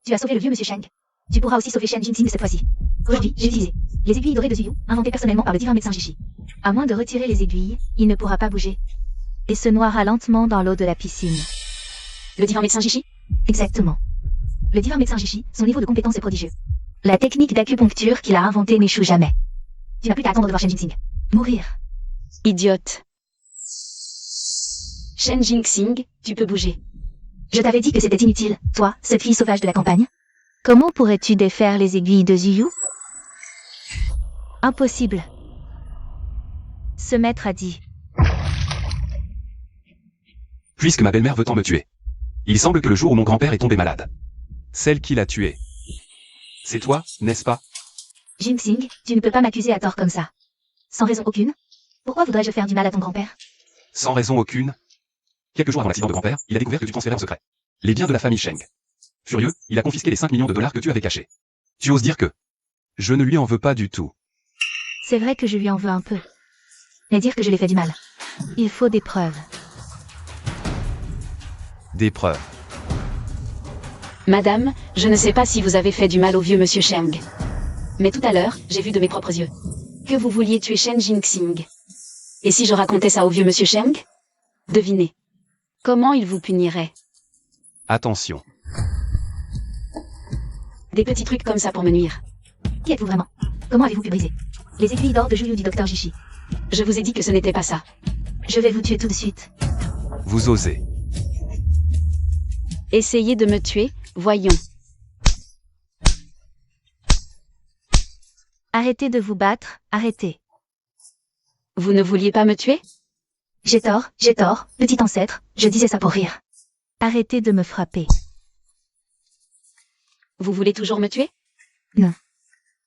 tu as sauvé le vieux monsieur Sheng, tu pourras aussi sauver Shen Jinxing cette fois-ci. Aujourd'hui, j'ai utilisé les aiguilles dorées de Zuyu, inventées personnellement par le divin médecin Jishi. À moins de retirer les aiguilles, il ne pourra pas bouger. Et se noiera lentement dans l'eau de la piscine. Le divin médecin Jishi? Exactement. Le divin médecin Jishi, son niveau de compétence est prodigieux. La technique d'acupuncture qu'il a inventée n'échoue jamais. Tu n'as plus qu'à attendre de voir Shen Jinxing mourir. Idiote. Shen Jinxing, tu peux bouger. Je t'avais dit que c'était inutile, toi, cette fille sauvage de la campagne. Comment pourrais-tu défaire les aiguilles de Zuyu? Impossible. Ce maître a dit. Puisque ma belle-mère veut tant me tuer. Il semble que le jour où mon grand-père est tombé malade, celle qui l'a tué, c'est toi, n'est-ce pas? Jinxing, tu ne peux pas m'accuser à tort comme ça. Sans raison aucune. Pourquoi voudrais-je faire du mal à ton grand-père? Sans raison aucune. Quelques jours avant l'accident de grand-père, il a découvert que tu transférais en secret les biens de la famille Sheng. Furieux, il a confisqué les 5 millions de dollars que tu avais cachés. Tu oses dire que je ne lui en veux pas du tout. C'est vrai que je lui en veux un peu. Mais dire que je lui ai fait du mal. Il faut des preuves. Des preuves. Madame, je ne sais pas si vous avez fait du mal au vieux monsieur Sheng. Mais tout à l'heure, j'ai vu de mes propres yeux que vous vouliez tuer Shen Jinxing. Et si je racontais ça au vieux monsieur Sheng? Devinez. Comment il vous punirait? Attention. Des petits trucs comme ça pour me nuire. Qui êtes-vous vraiment? Comment avez-vous pu briser les aiguilles d'or de Juyu du docteur Jishi? Je vous ai dit que ce n'était pas ça. Je vais vous tuer tout de suite. Vous osez. Essayez de me tuer, voyons. Arrêtez de vous battre, arrêtez. Vous ne vouliez pas me tuer? J'ai tort, petit ancêtre, je disais ça pour rire. Arrêtez de me frapper. Vous voulez toujours me tuer? Non.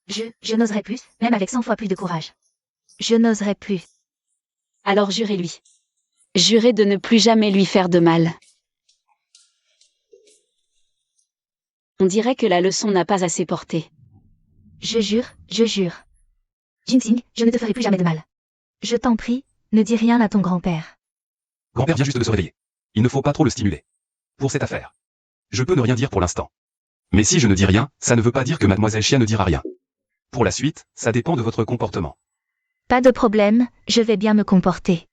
Je n'oserais plus, même avec 100 fois plus de courage. Je n'oserais plus. Alors jurez-lui. Jurez de ne plus jamais lui faire de mal. On dirait que la leçon n'a pas assez porté. Je jure. Jinxing, je ne te ferai plus jamais de mal. Je t'en prie, ne dis rien à ton grand-père. Grand-père vient juste de se réveiller. Il ne faut pas trop le stimuler. Pour cette affaire. Je peux ne rien dire pour l'instant. Mais si je ne dis rien, ça ne veut pas dire que mademoiselle Chia ne dira rien. Pour la suite, ça dépend de votre comportement. Pas de problème, je vais bien me comporter.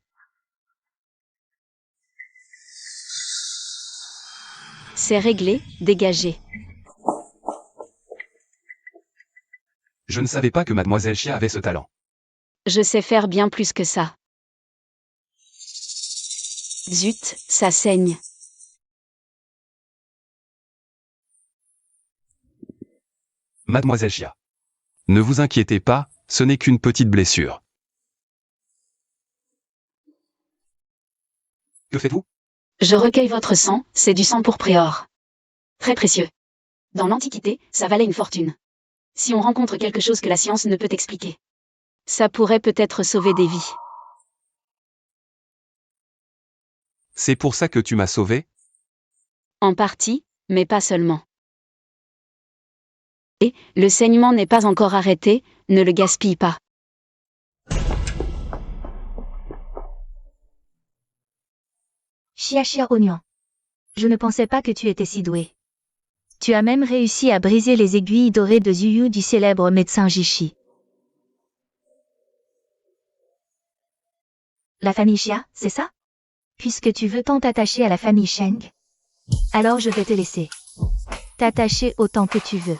C'est réglé, dégagez. Je ne savais pas que mademoiselle Chia avait ce talent. Je sais faire bien plus que ça. Zut, ça saigne. Mademoiselle Chia. Ne vous inquiétez pas, ce n'est qu'une petite blessure. Que faites-vous? Je recueille votre sang, c'est du sang pour Préor. Très précieux. Dans l'Antiquité, ça valait une fortune. Si on rencontre quelque chose que la science ne peut expliquer, ça pourrait peut-être sauver des vies. C'est pour ça que tu m'as sauvé? En partie, mais pas seulement. Et, le saignement n'est pas encore arrêté, ne le gaspille pas. Chia Oignon. Je ne pensais pas que tu étais si doué. Tu as même réussi à briser les aiguilles dorées de Zuyu du célèbre médecin Jishi. La famille Chia, c'est ça? Puisque tu veux tant t'attacher à la famille Sheng, alors je vais te laisser t'attacher autant que tu veux.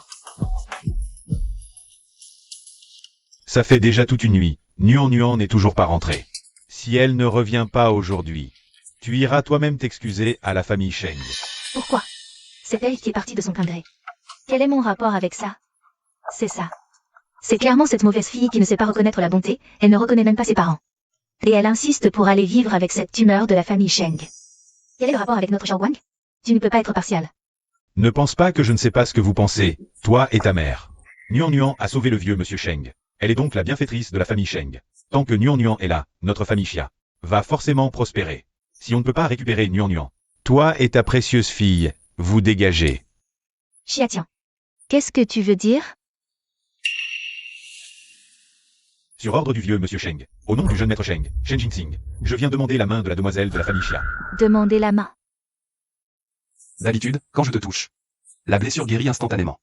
Ça fait déjà toute une nuit. Nuan n'est toujours pas rentrée. Si elle ne revient pas aujourd'hui, tu iras toi-même t'excuser à la famille Sheng. Pourquoi? C'est elle qui est partie de son plein gré. Quel est mon rapport avec ça? C'est ça. C'est clairement cette mauvaise fille qui ne sait pas reconnaître la bonté, elle ne reconnaît même pas ses parents. Et elle insiste pour aller vivre avec cette tumeur de la famille Sheng. Quel est le rapport avec notre Xiaoguang? Tu ne peux pas être partial. Ne pense pas que je ne sais pas ce que vous pensez, toi et ta mère. Nuan a sauvé le vieux monsieur Sheng. Elle est donc la bienfaitrice de la famille Sheng. Tant que Nuan est là, notre famille Chia va forcément prospérer. Si on ne peut pas récupérer Nuan, toi et ta précieuse fille, vous dégagez. Chia tiens. Qu'est-ce que tu veux dire? Sur ordre du vieux monsieur Sheng, au nom du jeune maître Sheng, Shen Jinxing, je viens demander la main de la demoiselle de la famille Chia. Demandez la main. D'habitude, quand je te touche, la blessure guérit instantanément.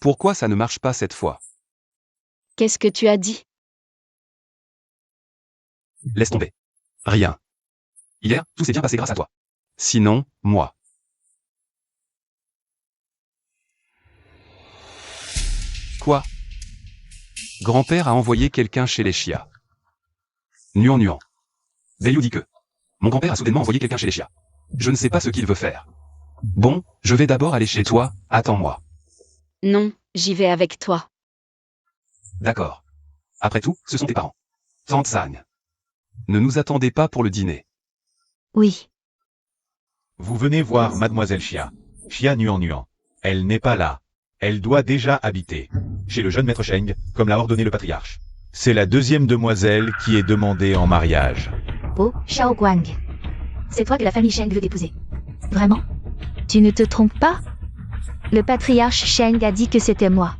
Pourquoi ça ne marche pas cette fois? Qu'est-ce que tu as dit? Laisse tomber. Rien. Hier, tout s'est bien passé grâce à toi. Sinon, moi. Quoi? Grand-père a envoyé quelqu'un chez les Chia. Nuan. Beiyu dit que. Mon grand-père a soudainement envoyé quelqu'un chez les Chia. Je ne sais pas ce qu'il veut faire. Bon, je vais d'abord aller chez toi, attends-moi. Non, j'y vais avec toi. D'accord. Après tout, ce sont tes parents. Tante Sang. Ne nous attendez pas pour le dîner. Oui. Vous venez voir mademoiselle Chia. Chia Nuan. Elle n'est pas là. Elle doit déjà habiter chez le jeune maître Sheng, comme l'a ordonné le patriarche. C'est la deuxième demoiselle qui est demandée en mariage. Oh, Xiaoguang. C'est toi que la famille Sheng veut épouser. Vraiment? Tu ne te trompes pas? Le patriarche Sheng a dit que c'était moi.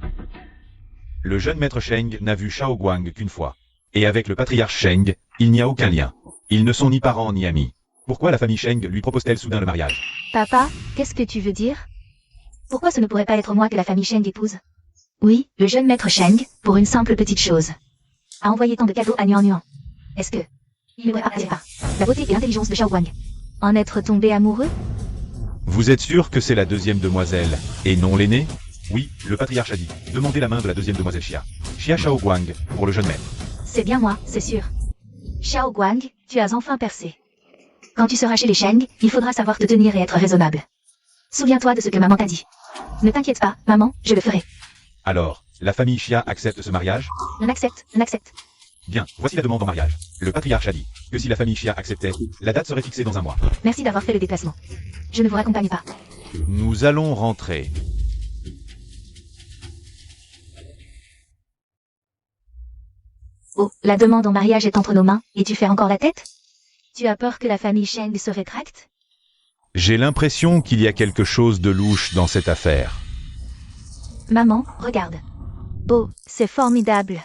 Le jeune maître Sheng n'a vu Xiaoguang qu'une fois. Et avec le patriarche Sheng, il n'y a aucun lien. Ils ne sont ni parents ni amis. Pourquoi la famille Sheng lui propose-t-elle soudain le mariage? Papa, qu'est-ce que tu veux dire? Pourquoi ce ne pourrait pas être moi que la famille Sheng épouse? Oui, le jeune maître Sheng, pour une simple petite chose, a envoyé tant de cadeaux à Nuan. Est-ce que Il ne pourrait pas. La beauté et l'intelligence de Xiao Guang. En être tombé amoureux? Vous êtes sûr que c'est la deuxième demoiselle, et non l'aînée? Oui, le patriarche a dit. Demandez la main de la deuxième demoiselle Xia. Xia Shao Guang, pour le jeune maître. C'est bien moi, c'est sûr. Xiao Guang, tu as enfin percé. Quand tu seras chez les Sheng, il faudra savoir te tenir et être raisonnable. Souviens-toi de ce que maman t'a dit. Ne t'inquiète pas, maman, je le ferai. Alors, la famille Xia accepte ce mariage? On accepte, on accepte. Bien, voici la demande en mariage. Le patriarche a dit que si la famille Xia acceptait, la date serait fixée dans un mois. Merci d'avoir fait le déplacement. Je ne vous raccompagne pas. Nous allons rentrer. Oh, la demande en mariage est entre nos mains, et tu fais encore la tête? Tu as peur que la famille Sheng se rétracte? J'ai l'impression qu'il y a quelque chose de louche dans cette affaire. Maman, regarde. Oh, c'est formidable.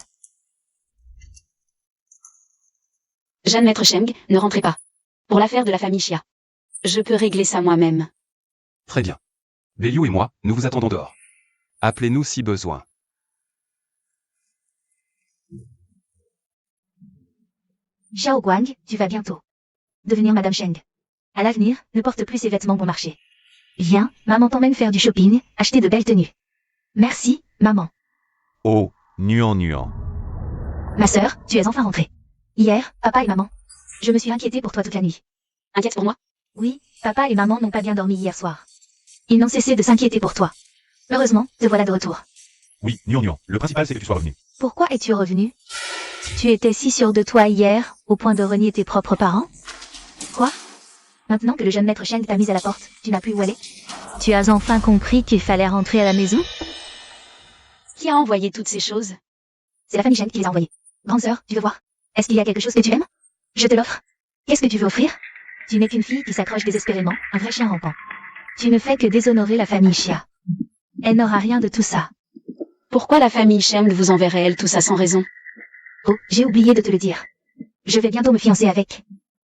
Jeune maître Sheng, ne rentrez pas. Pour l'affaire de la famille Xia. Je peux régler ça moi-même. Très bien. Beiyu et moi, nous vous attendons dehors. Appelez-nous si besoin. Xiao Guang, tu vas bientôt devenir Madame Sheng. À l'avenir, ne porte plus ces vêtements bon marché. Viens, maman t'emmène faire du shopping, acheter de belles tenues. Merci, maman. Oh, nuant. Ma sœur, tu es enfin rentrée. Hier, papa et maman. Je me suis inquiétée pour toi toute la nuit. Inquiète pour moi? Oui, papa et maman n'ont pas bien dormi hier soir. Ils n'ont cessé de s'inquiéter pour toi. Heureusement, te voilà de retour. Oui, nuant. Le principal c'est que tu sois revenu. Pourquoi es-tu revenu? Tu étais si sûr de toi hier, au point de renier tes propres parents? Quoi? Maintenant que le jeune maître Sheng t'a mise à la porte, tu n'as plus où aller? Tu as enfin compris qu'il fallait rentrer à la maison? Qui a envoyé toutes ces choses? C'est la famille Sheng qui les a envoyées. Grande sœur, tu veux voir? Est-ce qu'il y a quelque chose que tu aimes? Je te l'offre. Qu'est-ce que tu veux offrir? Tu n'es qu'une fille qui s'accroche désespérément, un vrai chien rampant. Tu ne fais que déshonorer la famille Xia. Elle n'aura rien de tout ça. Pourquoi la famille Sheng vous enverrait-elle tout ça sans raison? Oh, j'ai oublié de te le dire. Je vais bientôt me fiancer avec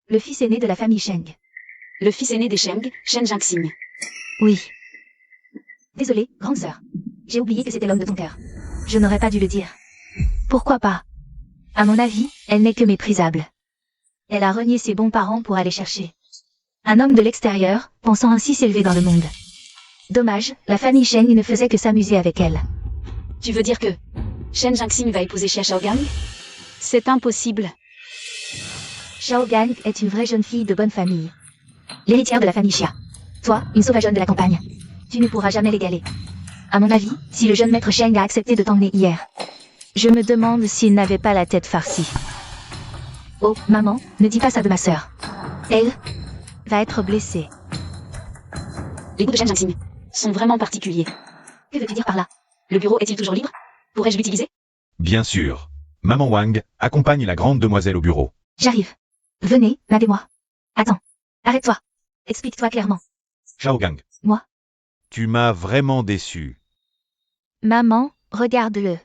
le fils aîné de la famille Sheng. Le fils aîné des Sheng, Shen Jinxing. Oui. Désolée, grande sœur. J'ai oublié que c'était l'homme de ton cœur. Je n'aurais pas dû le dire. Pourquoi pas? À mon avis, elle n'est que méprisable. Elle a renié ses bons parents pour aller chercher un homme de l'extérieur, pensant ainsi s'élever dans le monde. Dommage, la famille Sheng ne faisait que s'amuser avec elle. Tu veux dire que Shen Jinxing va épouser Xia Shaogang? C'est impossible. Shaogang est une vraie jeune fille de bonne famille. L'héritière de la famille Xia. Toi, une sauvageonne de la campagne. Tu ne pourras jamais l'égaler. À mon avis, si le jeune maître Sheng a accepté de t'emmener hier, je me demande s'il n'avait pas la tête farcie. Oh, maman, ne dis pas ça de ma sœur. Elle va être blessée. Les goûts de Shen Jinxing sont vraiment particuliers. Que veux-tu dire par là? Le bureau est-il toujours libre? Pourrais-je l'utiliser? Bien sûr. Maman Wang accompagne la grande demoiselle au bureau. J'arrive. Venez, aidez-moi. Attends. Arrête-toi. Explique-toi clairement. Shaogang. Moi. Tu m'as vraiment déçu. Maman, regarde-le.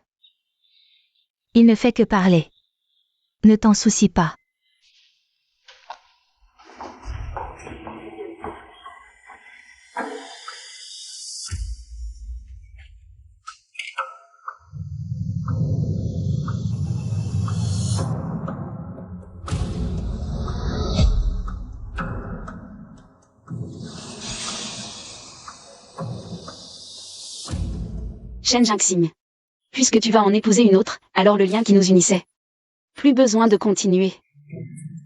Il ne fait que parler. Ne t'en soucie pas. Shen Jinxing. Puisque tu vas en épouser une autre, alors le lien qui nous unissait. Plus besoin de continuer.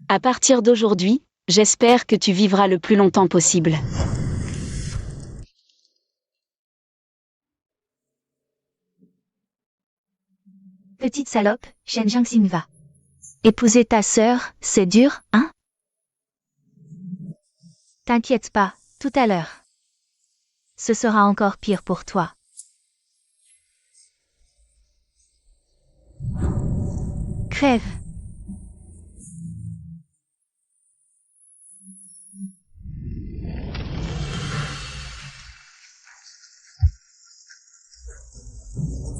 À partir d'aujourd'hui, j'espère que tu vivras le plus longtemps possible. Petite salope, Shen Jinxing va épouser ta sœur, c'est dur, hein? T'inquiète pas, tout à l'heure. Ce sera encore pire pour toi. Crève.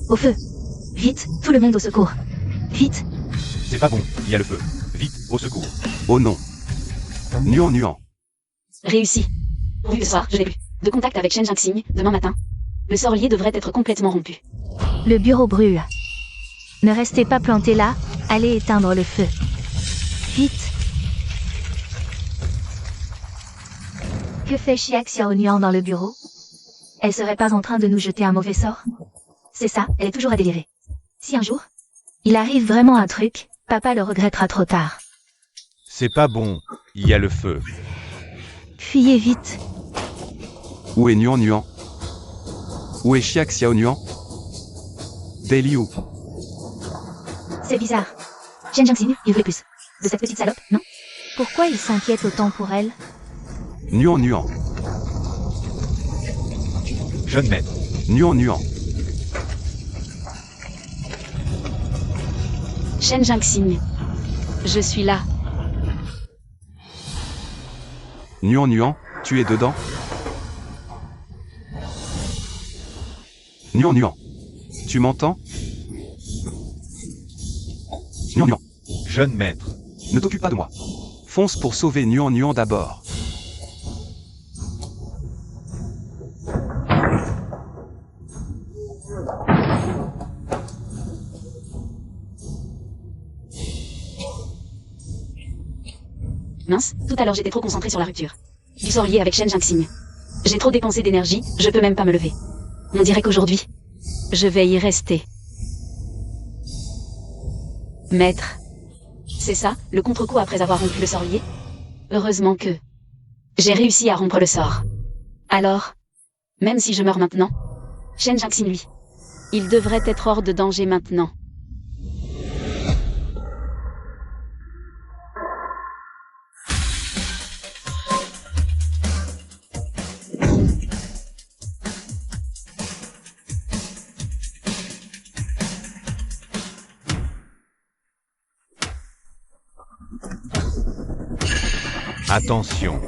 Au feu. Vite, tout le monde au secours. Vite. C'est pas bon, il y a le feu. Vite, au secours. Oh non. Nuant. Réussi. Pourvu que ce soir, je n'ai plus de contact avec Shen Jinxing demain matin. Le sort lié devrait être complètement rompu. Le bureau brûle. Ne restez pas plantés là, allez éteindre le feu. Vite. Que fait Xia Xiaonuan dans le bureau? Elle serait pas en train de nous jeter un mauvais sort? C'est ça, elle est toujours à délirer. Si un jour, il arrive vraiment un truc, papa le regrettera trop tard. C'est pas bon, il y a le feu. Fuyez vite. Où est Nuan Nuan? Où est Xia Xiaonuan? Dai Liu. C'est bizarre. Shen Jiangxin, il voulait plus. De cette petite salope, non? Pourquoi il s'inquiète autant pour elle? Nuan Nuan. Jeune maître. Nuan Nuan. Shen Jiangxin. Je suis là. Nuan Nuan, tu es dedans? Nuan Nuan. Tu m'entends? Nuan Nuan. Jeune maître. Ne t'occupe pas de moi. Fonce pour sauver Nuan Nuan d'abord. Mince, tout à l'heure j'étais trop concentré sur la rupture du sort lié avec Shen Jiangxin. J'ai trop dépensé d'énergie, je peux même pas me lever. On dirait qu'aujourd'hui, je vais y rester. Maître. C'est ça, le contre-coup après avoir rompu le sort lié? Heureusement que j'ai réussi à rompre le sort. Alors, même si je meurs maintenant, Shen Jiangxin lui, il devrait être hors de danger maintenant. Attention.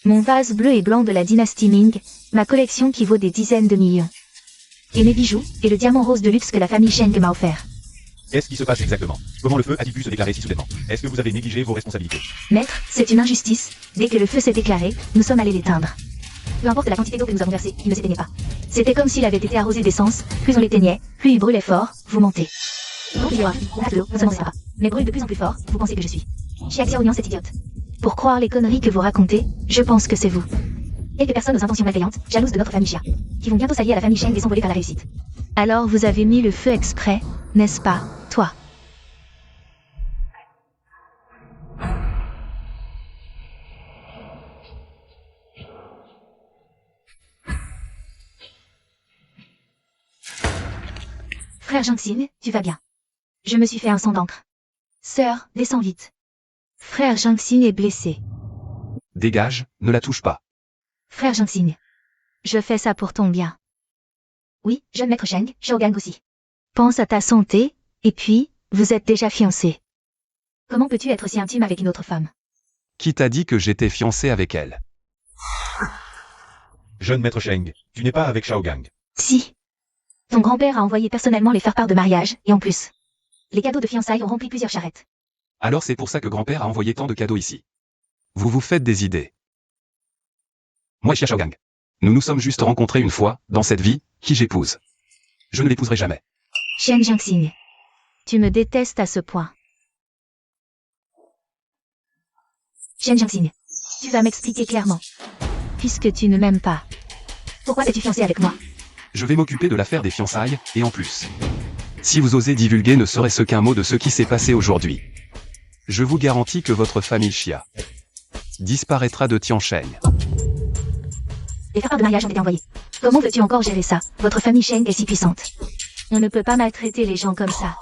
Mon vase bleu et blanc de la dynastie Ming, ma collection qui vaut des dizaines de millions. Et mes bijoux, et le diamant rose de luxe que la famille Sheng m'a offert. Qu'est-ce qui se passe exactement? Comment le feu a-t-il pu se déclarer si soudainement? Est-ce que vous avez négligé vos responsabilités? Maître, c'est une injustice. Dès que le feu s'est déclaré, nous sommes allés l'éteindre. Peu importe la quantité d'eau que nous avons versée, il ne s'éteignait pas. C'était comme s'il avait été arrosé d'essence, plus on l'éteignait, plus il brûlait fort, vous mentez. Bon, il y aura, on de l'eau, ça n'en sera pas. Mais brûle de plus en plus fort, vous pensez que je suis. Xia Xiaonuan, cette idiote. Pour croire les conneries que vous racontez, je pense que c'est vous. Quelques personnes aux intentions malveillantes, jalouses de notre famille Xia, qui vont bientôt s'allier à la famille Sheng et s'envoler vers la réussite. Alors vous avez mis le feu exprès, n'est-ce pas, toi? Frère Jiangxin, tu vas bien? Je me suis fait un sang d'encre. Sœur, descends vite. Frère Jiangxin est blessé. Dégage, ne la touche pas. Frère Jiangxin. Je fais ça pour ton bien. Oui, jeune maître Sheng, Shaogang aussi. Pense à ta santé, et puis, vous êtes déjà fiancés. Comment peux-tu être si intime avec une autre femme? Qui t'a dit que j'étais fiancé avec elle? Jeune maître Sheng, tu n'es pas avec Shaogang. Si. Ton grand-père a envoyé personnellement les faire-part de mariage, et en plus, les cadeaux de fiançailles ont rempli plusieurs charrettes. Alors c'est pour ça que grand-père a envoyé tant de cadeaux ici. Vous vous faites des idées. Moi et Xia Shaogang. Nous nous sommes juste rencontrés une fois, dans cette vie, qui j'épouse. Je ne l'épouserai jamais. Shen Jiangxin. Tu me détestes à ce point. Shen Jiangxin. Tu vas m'expliquer clairement. Puisque tu ne m'aimes pas. Pourquoi t'es-tu fiancé avec moi? Je vais m'occuper de l'affaire des fiançailles, et en plus. Si vous osez divulguer ne serait-ce qu'un mot de ce qui s'est passé aujourd'hui. Je vous garantis que votre famille Xia disparaîtra de Tiansheng. Les faire-part de mariage ont été envoyés. Comment veux-tu encore gérer ça? Votre famille Sheng est si puissante. On ne peut pas maltraiter les gens comme ça.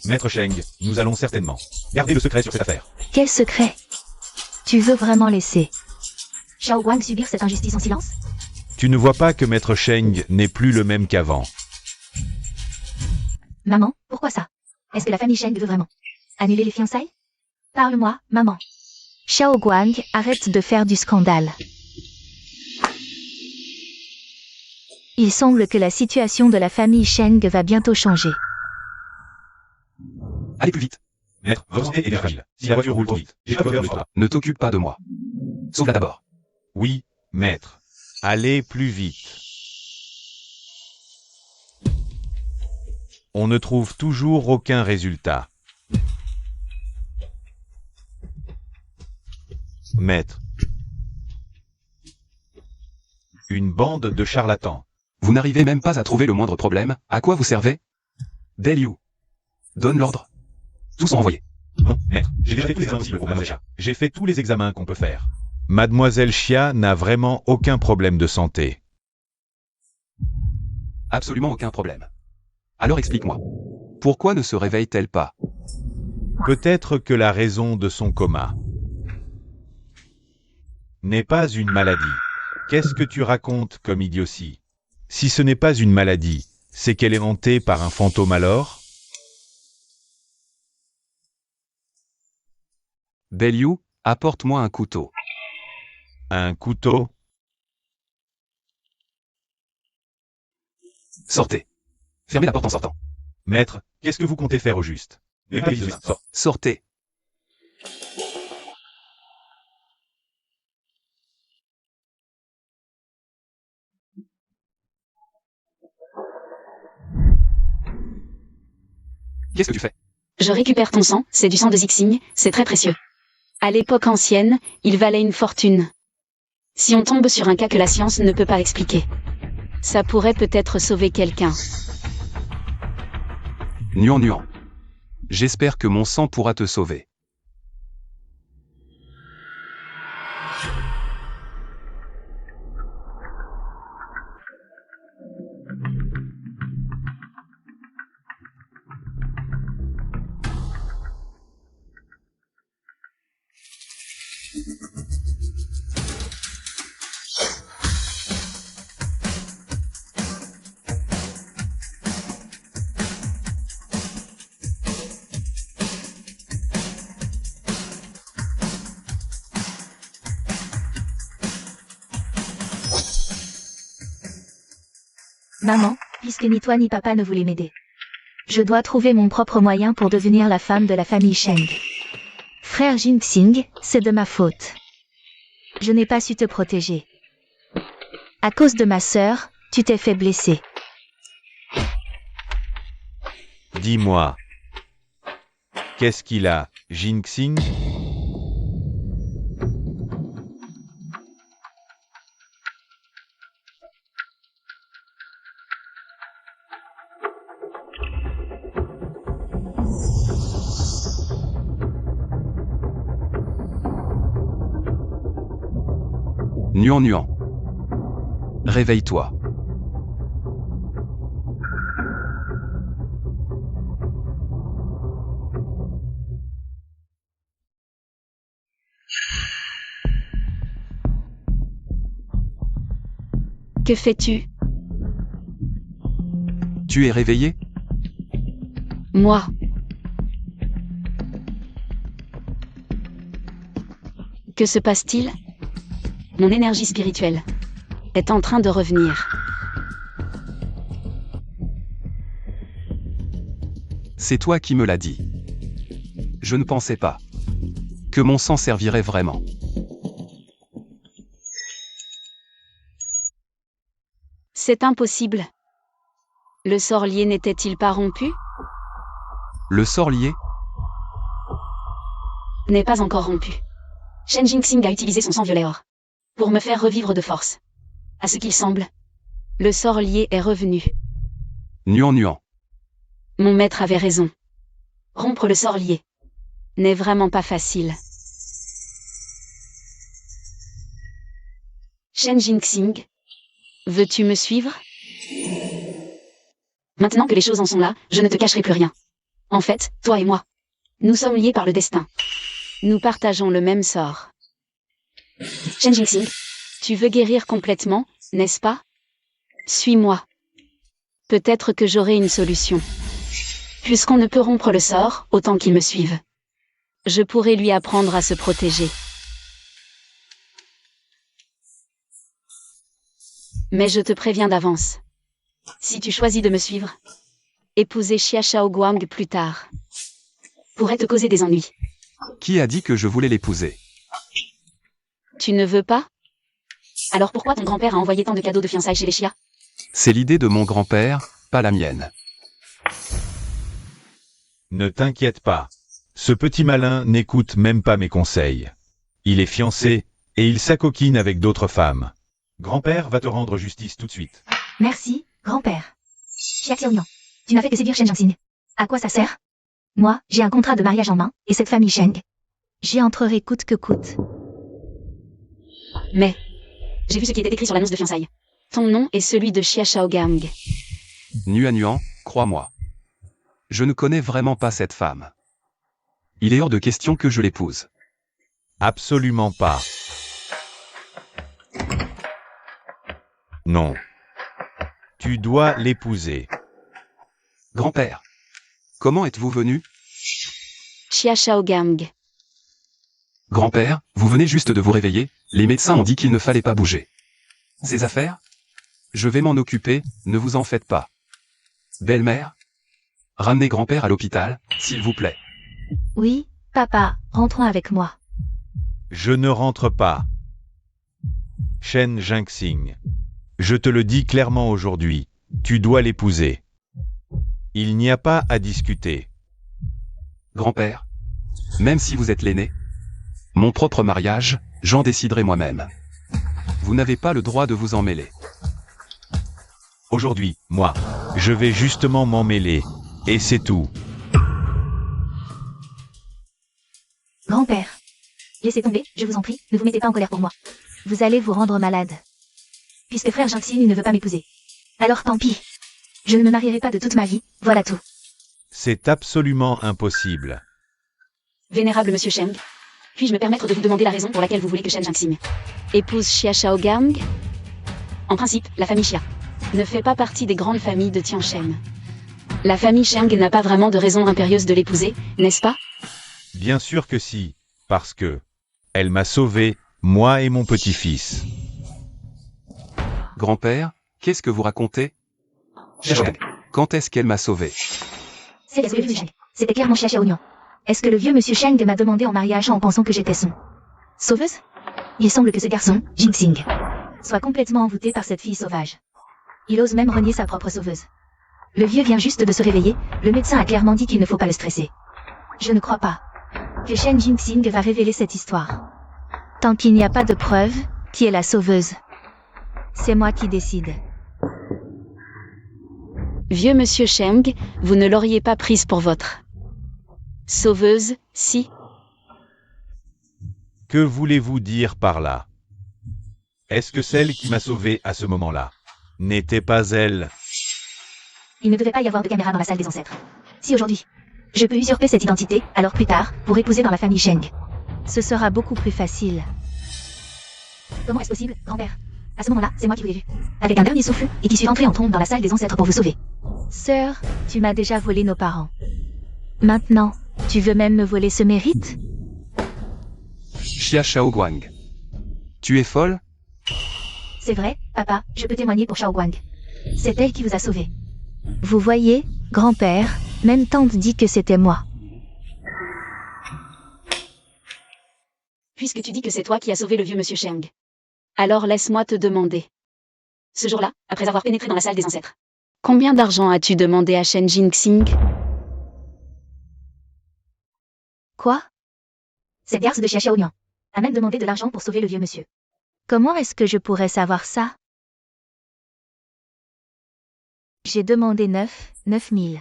Maître Sheng, nous allons certainement garder le secret sur cette affaire. Quel secret? Tu veux vraiment laisser Xiao Guang subir cette injustice en silence? Tu ne vois pas que Maître Sheng n'est plus le même qu'avant. Maman, pourquoi ça? Est-ce que la famille Sheng veut vraiment annuler les fiançailles? Parle-moi, maman. Xiao Guang, arrête de faire du scandale. Il semble que la situation de la famille Sheng va bientôt changer. Allez plus vite. Maître, votre santé est bien fragile. Si la voiture roule trop vite, j'ai pas peur de toi. Ne t'occupe pas de moi. Sauve-la d'abord. Oui, maître. Allez plus vite. On ne trouve toujours aucun résultat. Maître. Une bande de charlatans. Vous n'arrivez même pas à trouver le moindre problème, à quoi vous servez? Bellew. Donne l'ordre. Tous sont envoyés. Non, maître, j'ai déjà fait tous les examens possibles pour Mademoiselle Chia. J'ai fait tous les examens qu'on peut faire. Mademoiselle Chia n'a vraiment aucun problème de santé. Absolument aucun problème. Alors explique-moi. Pourquoi ne se réveille-t-elle pas? Peut-être que la raison de son coma n'est pas une maladie. Qu'est-ce que tu racontes comme idiotie? Si ce n'est pas une maladie, c'est qu'elle est hantée par un fantôme alors? Bellew, apporte-moi un couteau. Un couteau? Sortez. Fermez la porte en sortant. Maître, qu'est-ce que vous comptez faire au juste? Sortez. Qu'est-ce que tu fais? Je récupère ton sang, c'est du sang de Zixing, c'est très précieux. À l'époque ancienne, il valait une fortune. Si on tombe sur un cas que la science ne peut pas expliquer, ça pourrait peut-être sauver quelqu'un. Nuan. J'espère que mon sang pourra te sauver. Maman, puisque ni toi ni papa ne voulaient m'aider. Je dois trouver mon propre moyen pour devenir la femme de la famille Sheng. Frère Jinxing, c'est de ma faute. Je n'ai pas su te protéger. À cause de ma sœur, tu t'es fait blesser. Dis-moi. Qu'est-ce qu'il a, Jinxing? Nuan. Réveille-toi. Que fais-tu? Tu es réveillé? Moi. Que se passe-t-il? Mon énergie spirituelle est en train de revenir. C'est toi qui me l'as dit. Je ne pensais pas que mon sang servirait vraiment. C'est impossible. Le sort lié n'était-il pas rompu? Le sort lié? N'est pas encore rompu. Shen Jinxing a utilisé son sang violet or pour me faire revivre de force. À ce qu'il semble, le sort lié est revenu. Nuan. Mon maître avait raison. Rompre le sort lié n'est vraiment pas facile. Shen Jinxing, veux-tu me suivre? Maintenant que les choses en sont là, je ne te cacherai plus rien. En fait, toi et moi, nous sommes liés par le destin. Nous partageons le même sort. Shen Jinxing, tu veux guérir complètement, n'est-ce pas? Suis-moi. Peut-être que j'aurai une solution. Puisqu'on ne peut rompre le sort, autant qu'il me suive. Je pourrai lui apprendre à se protéger. Mais je te préviens d'avance. Si tu choisis de me suivre, épouser Xia Shaoguang plus tard pourrait te causer des ennuis. Qui a dit que je voulais l'épouser? Tu ne veux pas? Alors pourquoi ton grand-père a envoyé tant de cadeaux de fiançailles chez les Chia? C'est l'idée de mon grand-père, pas la mienne. Ne t'inquiète pas. Ce petit malin n'écoute même pas mes conseils. Il est fiancé, et il s'acoquine avec d'autres femmes. Grand-père va te rendre justice tout de suite. Merci, grand-père. Chia Xiaoyan, tu n'as fait que séduire Shen Jiangxing. À quoi ça sert? Moi, j'ai un contrat de mariage en main, et cette famille Sheng. J'y entrerai coûte que coûte. Mais, j'ai vu ce qui était écrit sur l'annonce de fiançailles. Ton nom est celui de Xia Shaogang. Nuan, crois-moi. Je ne connais vraiment pas cette femme. Il est hors de question que je l'épouse. Absolument pas. Non. Tu dois l'épouser. Grand-père, comment êtes-vous venu? Xia Shaogang. Grand-père, vous venez juste de vous réveiller, les médecins ont dit qu'il ne fallait pas bouger. Ces affaires? Je vais m'en occuper, ne vous en faites pas. Belle-mère? Ramenez grand-père à l'hôpital, s'il vous plaît. Oui, papa, rentrons avec moi. Je ne rentre pas. Shen Jiangxing. Je te le dis clairement aujourd'hui, tu dois l'épouser. Il n'y a pas à discuter. Grand-père, même si vous êtes l'aîné, mon propre mariage, j'en déciderai moi-même. Vous n'avez pas le droit de vous en mêler. Aujourd'hui, moi, je vais justement m'en mêler. Et c'est tout. Grand-père. Laissez tomber, je vous en prie, ne vous mettez pas en colère pour moi. Vous allez vous rendre malade. Puisque frère Jiangxing ne veut pas m'épouser. Alors tant pis. Je ne me marierai pas de toute ma vie, voilà tout. C'est absolument impossible. Vénérable monsieur Sheng, puis-je me permettre de vous demander la raison pour laquelle vous voulez que Shen Jiangxing épouse Xia Shaogang? En principe, la famille Xia ne fait pas partie des grandes familles de Tianshen. La famille Sheng n'a pas vraiment de raison impérieuse de l'épouser, n'est-ce pas? Bien sûr que si, parce que elle m'a sauvé, moi et mon petit-fils. Grand-père, qu'est-ce que vous racontez? Quand est-ce qu'elle m'a sauvé? C'est le vieux Sheng. C'était clairement Xia Xiaoyan. Est-ce que le vieux monsieur Sheng m'a demandé en mariage en pensant que j'étais son sauveuse? Il semble que ce garçon, Jinxing, soit complètement envoûté par cette fille sauvage. Il ose même renier sa propre sauveuse. Le vieux vient juste de se réveiller, le médecin a clairement dit qu'il ne faut pas le stresser. Je ne crois pas que Shen Jinxing va révéler cette histoire. Tant qu'il n'y a pas de preuve, qui est la sauveuse? C'est moi qui décide. Vieux monsieur Sheng, vous ne l'auriez pas prise pour votre sauveuse, si? Que voulez-vous dire par là? Est-ce que celle qui m'a sauvé à ce moment-là n'était pas elle? Il ne devait pas y avoir de caméra dans la salle des ancêtres. Si aujourd'hui, je peux usurper cette identité, alors plus tard, pour épouser dans la famille Sheng, ce sera beaucoup plus facile. Comment est-ce possible, grand-père? À ce moment-là, c'est moi qui vous ai vu, avec un dernier souffle, et qui suis rentré en trompe dans la salle des ancêtres pour vous sauver. Sœur, tu m'as déjà volé nos parents. Maintenant, tu veux même me voler ce mérite? Xia Shaoguang. Tu es folle? C'est vrai, papa, je peux témoigner pour Shaoguang. C'est elle qui vous a sauvé. Vous voyez, grand-père, même tante dit que c'était moi. Puisque tu dis que c'est toi qui as sauvé le vieux monsieur Sheng, alors laisse-moi te demander. Ce jour-là, après avoir pénétré dans la salle des ancêtres, combien d'argent as-tu demandé à Shen Jinxing? Quoi? Cette garce de Xia Xiaoyan a même demandé de l'argent pour sauver le vieux monsieur. Comment est-ce que je pourrais savoir ça? J'ai demandé 9 000.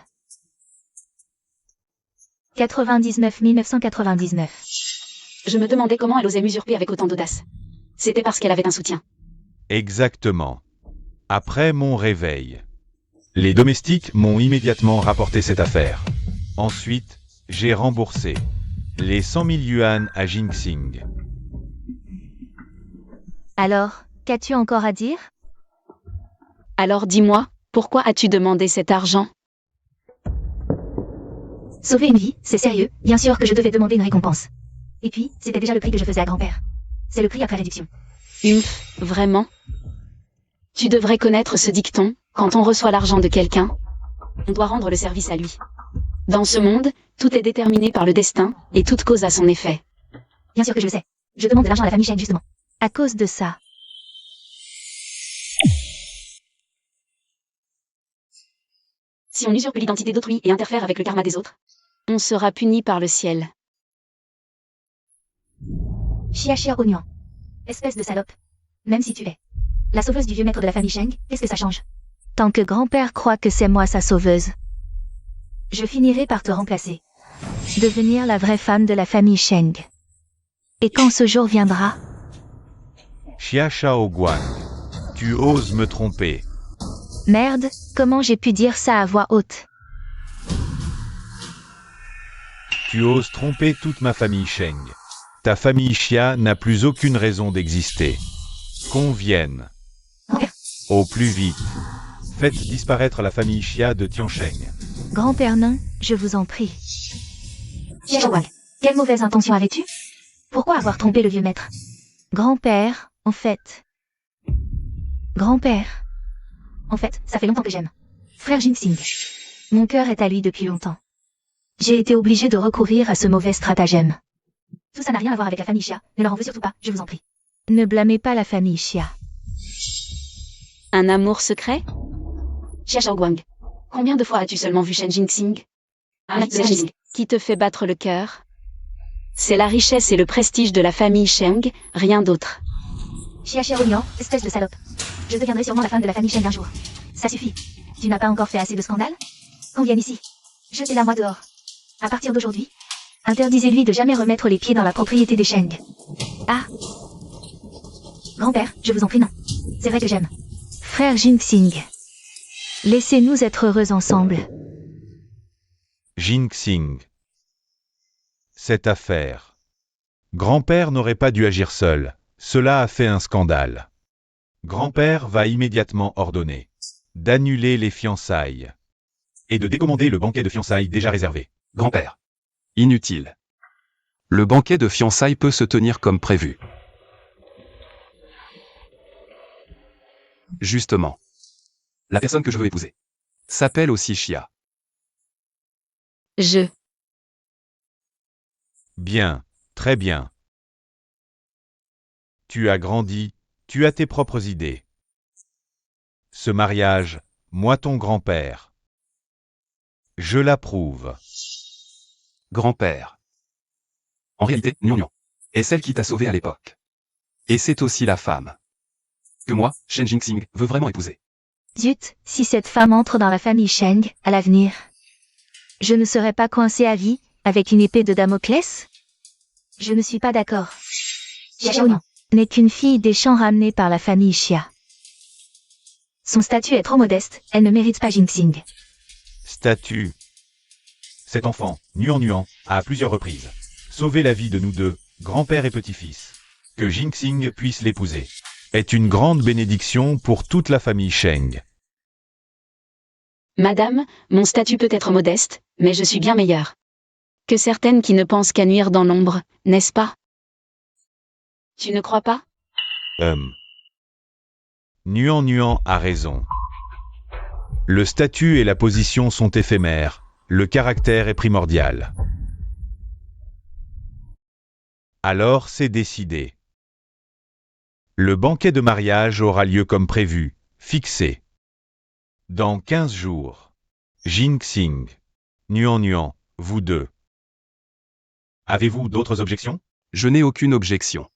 99 999. Je me demandais comment elle osait m'usurper avec autant d'audace. C'était parce qu'elle avait un soutien. Exactement. Après mon réveil, les domestiques m'ont immédiatement rapporté cette affaire. Ensuite, j'ai remboursé les 100 000 yuan à Jinxing. Alors, qu'as-tu encore à dire? Alors dis-moi, pourquoi as-tu demandé cet argent? Sauver une vie, c'est sérieux, bien sûr que je devais demander une récompense. Et puis, c'était déjà le prix que je faisais à grand-père. C'est le prix après réduction. Vraiment? Tu devrais connaître ce dicton, quand on reçoit l'argent de quelqu'un, on doit rendre le service à lui. Dans ce monde, tout est déterminé par le destin, et toute cause a son effet. Bien sûr que je le sais. Je demande de l'argent à la famille Sheng justement. À cause de ça. Si on usurpe l'identité d'autrui et interfère avec le karma des autres, on sera puni par le ciel. Chia Oignon. Espèce de salope. Même si tu es la sauveuse du vieux maître de la famille Sheng, qu'est-ce que ça change? Tant que grand-père croit que c'est moi sa sauveuse, je finirai par te remplacer. Devenir la vraie femme de la famille Sheng. Et quand ce jour viendra, Xia Shaoguang, tu oses me tromper. merde, comment j'ai pu dire ça à voix haute? Tu oses tromper toute ma famille Sheng. Ta famille Xia n'a plus aucune raison d'exister. Qu'on vienne. Au plus vite. Faites disparaître la famille Xia de Tiansheng. Grand-père nain, je vous en prie. Xiaowang, quelle mauvaise intention avais-tu? Pourquoi avoir trompé le vieux maître? Grand-père, en fait. Grand-père. En fait, ça fait longtemps que j'aime. Frère Jinxing. Mon cœur est à lui depuis longtemps. J'ai été obligé de recourir à ce mauvais stratagème. Tout ça n'a rien à voir avec la famille Xia, ne leur en veux surtout pas, je vous en prie. Ne blâmez pas la famille Xia. Un amour secret? Xia Shaoguang, combien de fois as-tu seulement vu Shen Jinxing? Qui te fait battre le cœur? C'est la richesse et le prestige de la famille Sheng, rien d'autre. Xia Oignon, espèce de salope. Je deviendrai sûrement la femme de la famille Sheng un jour. Ça suffit. Tu n'as pas encore fait assez de scandales? Qu'on vienne ici. Jetez-la moi dehors. À partir d'aujourd'hui, interdisez-lui de jamais remettre les pieds dans la propriété des Sheng. Ah. Grand-père, je vous en prie non. C'est vrai que j'aime. Frère Jinxing. Laissez-nous être heureux ensemble. Jinxing. Cette affaire. Grand-père n'aurait pas dû agir seul. Cela a fait un scandale. Grand-père va immédiatement ordonner d'annuler les fiançailles et de décommander le banquet de fiançailles déjà réservé. Grand-père. Inutile. Le banquet de fiançailles peut se tenir comme prévu. Justement. La personne que je veux épouser s'appelle aussi Xia. Bien, très bien. Tu as grandi, tu as tes propres idées. Ce mariage, moi ton grand-père. Je l'approuve. Grand-père. En réalité, Nian est celle qui t'a sauvé à l'époque. Et c'est aussi la femme que moi, Shen Jinxing, veux vraiment épouser. Zut, si cette femme entre dans la famille Sheng, à l'avenir, je ne serai pas coincé à vie, avec une épée de Damoclès? Je ne suis pas d'accord. Xiaoyan n'est qu'une fille des champs ramenée par la famille Xia. Son statut est trop modeste, elle ne mérite pas Jinxing. Statut. Cet enfant, Nuan, a à plusieurs reprises sauvé la vie de nous deux, grand-père et petit-fils. Que Jinxing puisse l'épouser est une grande bénédiction pour toute la famille Sheng. Madame, mon statut peut être modeste, mais je suis bien meilleure que certaines qui ne pensent qu'à nuire dans l'ombre, n'est-ce pas? Tu ne crois pas? Nuan a raison. Le statut et la position sont éphémères, le caractère est primordial. Alors c'est décidé. Le banquet de mariage aura lieu comme prévu, fixé. Dans 15 jours. Jinxing. Nuan, vous deux. Avez-vous d'autres objections? Je n'ai aucune objection.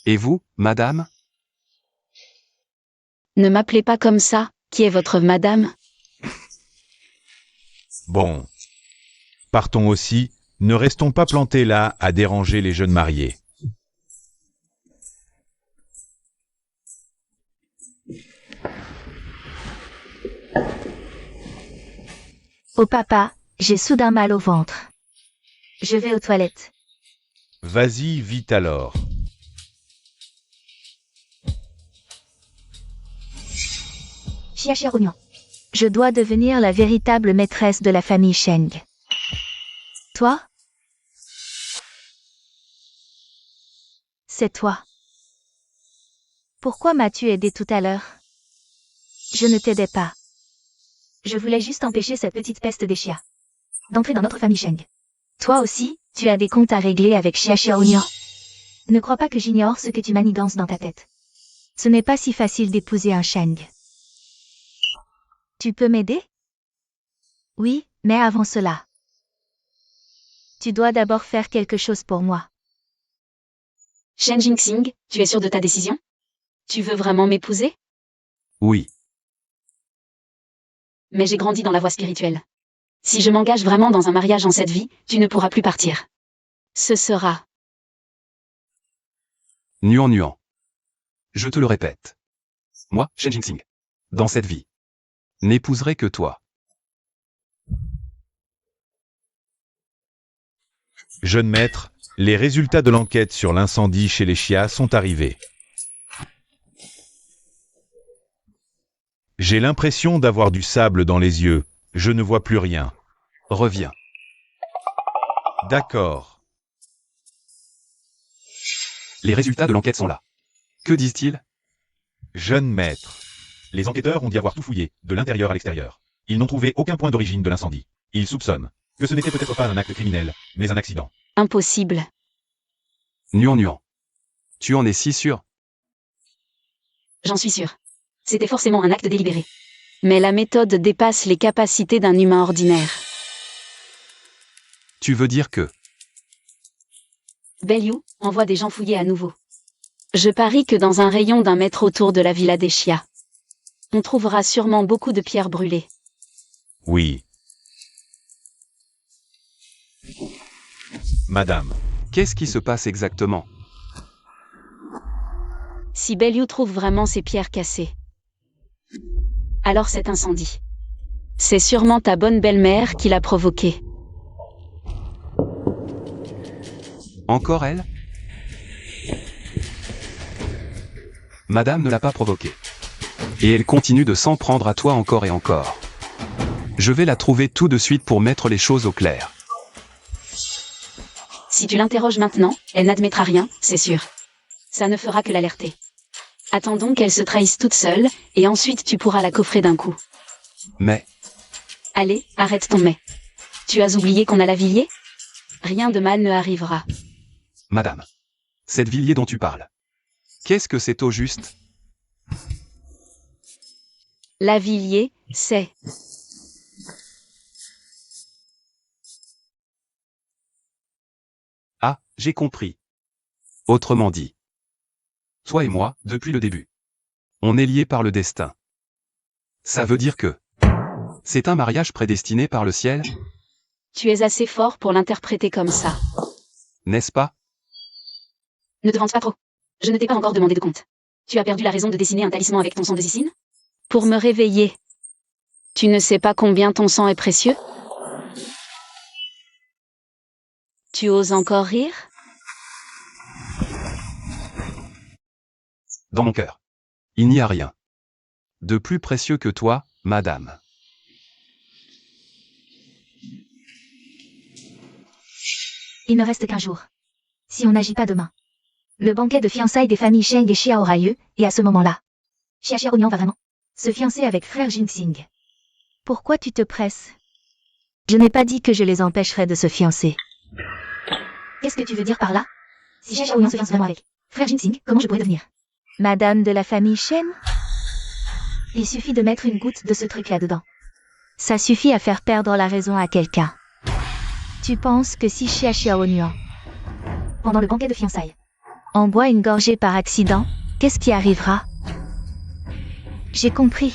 Et vous, madame? Ne m'appelez pas comme ça, qui est votre madame? Bon. Partons aussi, ne restons pas plantés là à déranger les jeunes mariés. Oh papa, j'ai soudain mal au ventre. Je vais aux toilettes. Vas-y vite alors. Xia Oignon. Je dois devenir la véritable maîtresse de la famille Sheng. Toi? C'est toi. Pourquoi m'as-tu aidé tout à l'heure? Je ne t'aidais pas. Je voulais juste empêcher cette petite peste des Xia d'entrer dans notre famille Sheng. Toi aussi, tu as des comptes à régler avec Xia Oignon. Ne crois pas que j'ignore ce que tu manigances dans ta tête. Ce n'est pas si facile d'épouser un Sheng. Tu peux m'aider? Oui, mais avant cela. Tu dois d'abord faire quelque chose pour moi. Shen Jinxing, tu es sûr de ta décision? Tu veux vraiment m'épouser? Oui. Mais j'ai grandi dans la voie spirituelle. Si je m'engage vraiment dans un mariage en cette vie, tu ne pourras plus partir. Ce sera... Nuan. Je te le répète. Moi, Shen Jinxing, dans cette vie, n'épouserai que toi. Jeune maître, les résultats de l'enquête sur l'incendie chez les Xia sont arrivés. J'ai l'impression d'avoir du sable dans les yeux. Je ne vois plus rien. Reviens. D'accord. Les résultats de l'enquête sont là. Que disent-ils? Jeune maître. Les enquêteurs ont dit avoir tout fouillé, de l'intérieur à l'extérieur. Ils n'ont trouvé aucun point d'origine de l'incendie. Ils soupçonnent que ce n'était peut-être pas un acte criminel, mais un accident. Impossible. Nuan. Tu en es si sûr? J'en suis sûre. C'était forcément un acte délibéré. Mais la méthode dépasse les capacités d'un humain ordinaire. Tu veux dire que... Belliu envoie des gens fouiller à nouveau. Je parie que dans un rayon d'un mètre autour de la villa des Xia, on trouvera sûrement beaucoup de pierres brûlées. Oui. Madame. Qu'est-ce qui se passe exactement? Si Belliu trouve vraiment ces pierres cassées, alors cet incendie, c'est sûrement ta bonne belle-mère qui l'a provoqué. Encore elle? Madame ne l'a pas provoqué. Et elle continue de s'en prendre à toi encore et encore. Je vais la trouver tout de suite pour mettre les choses au clair. Si tu l'interroges maintenant, elle n'admettra rien, c'est sûr. Ça ne fera que l'alerter. Attendons qu'elle se trahisse toute seule, et ensuite tu pourras la coffrer d'un coup. Mais... Allez, arrête ton mais. Tu as oublié qu'on a la Villiers? Rien de mal ne arrivera. Madame. Cette Villiers dont tu parles. Qu'est-ce que c'est au juste? La Villiers, c'est... Ah, j'ai compris. Autrement dit. Toi et moi, depuis le début. On est liés par le destin. Ça veut dire que... C'est un mariage prédestiné par le ciel? Tu es assez fort pour l'interpréter comme ça. N'est-ce pas? Ne te vante pas trop. Je ne t'ai pas encore demandé de compte. Tu as perdu la raison de dessiner un talisman avec ton sang de Zicine? Pour me réveiller. Tu ne sais pas combien ton sang est précieux? Tu oses encore rire? Dans mon cœur. Il n'y a rien. De plus précieux que toi, madame. Il ne reste qu'un jour. Si on n'agit pas demain. Le banquet de fiançailles des familles Sheng et Xia aura lieu, et à ce moment-là, Xia Xiaonian va vraiment se fiancer avec frère Jinxing. Pourquoi tu te presses? Je n'ai pas dit que je les empêcherais de se fiancer. Qu'est-ce que tu veux dire par là? Si Xia Xiaonian se fiance vraiment avec frère Jinxing, comment je pourrais devenir Madame de la famille Shen? Il suffit de mettre une goutte de ce truc là-dedans. Ça suffit à faire perdre la raison à quelqu'un. Tu penses que si Xia Xiaonian, pendant le banquet de fiançailles, en boit une gorgée par accident, qu'est-ce qui arrivera? J'ai compris.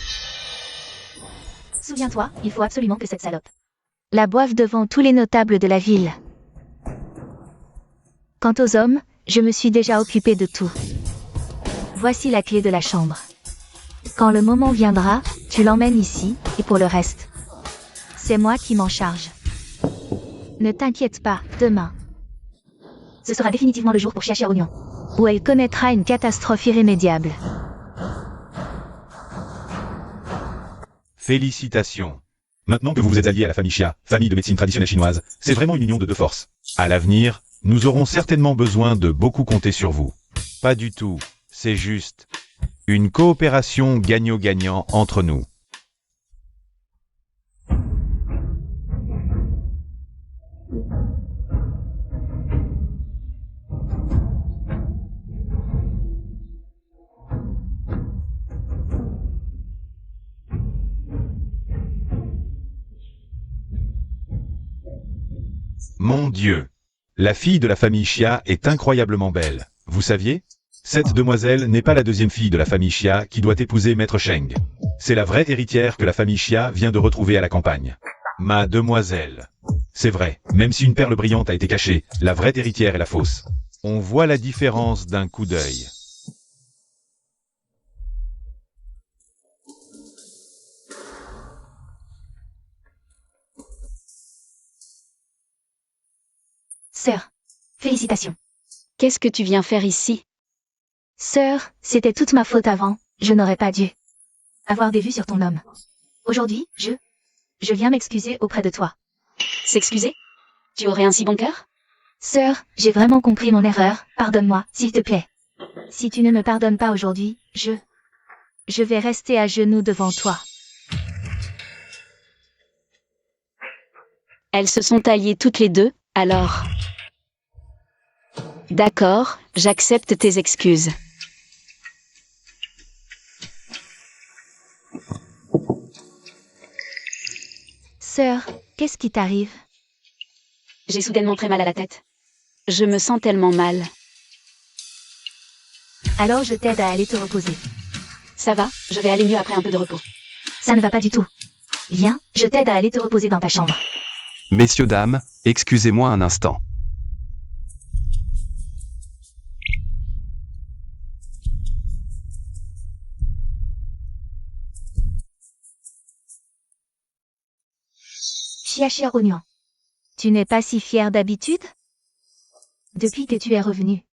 Souviens-toi, il faut absolument que cette salope la boive devant tous les notables de la ville. Quant aux hommes, je me suis déjà occupé de tout. Voici la clé de la chambre. Quand le moment viendra, tu l'emmènes ici, et pour le reste, c'est moi qui m'en charge. Ne t'inquiète pas, demain, ce sera définitivement le jour pour Xia Xiaonian, où elle connaîtra une catastrophe irrémédiable. Félicitations. Maintenant que vous vous êtes alliés à la famille Xia, famille de médecine traditionnelle chinoise, c'est vraiment une union de deux forces. À l'avenir, nous aurons certainement besoin de beaucoup compter sur vous. Pas du tout. C'est juste une coopération gagnant-gagnant entre nous. Mon Dieu! La fille de la famille Xia est incroyablement belle. Vous saviez? Cette demoiselle n'est pas la deuxième fille de la famille Xia qui doit épouser Maître Sheng. C'est la vraie héritière que la famille Xia vient de retrouver à la campagne. Ma demoiselle. C'est vrai, même si une perle brillante a été cachée, la vraie héritière est la fausse. On voit la différence d'un coup d'œil. Sœur, félicitations. Qu'est-ce que tu viens faire ici? Sœur, c'était toute ma faute avant, je n'aurais pas dû avoir des vues sur ton homme. Aujourd'hui, je viens m'excuser auprès de toi. S'excuser? Tu aurais un si bon cœur? Sœur, j'ai vraiment compris mon erreur, pardonne-moi, s'il te plaît. Si tu ne me pardonnes pas aujourd'hui, je vais rester à genoux devant toi. Elles se sont alliées toutes les deux, alors... D'accord, j'accepte tes excuses. Sœur, qu'est-ce qui t'arrive? J'ai soudainement très mal à la tête. Je me sens tellement mal. Alors je t'aide à aller te reposer. Ça va, je vais aller mieux après un peu de repos. Ça ne va pas du tout. Viens, je t'aide à aller te reposer dans ta chambre. Messieurs, dames, excusez-moi un instant. Chia Oignon. Tu n'es pas si fier d'habitude? Depuis que tu es revenu.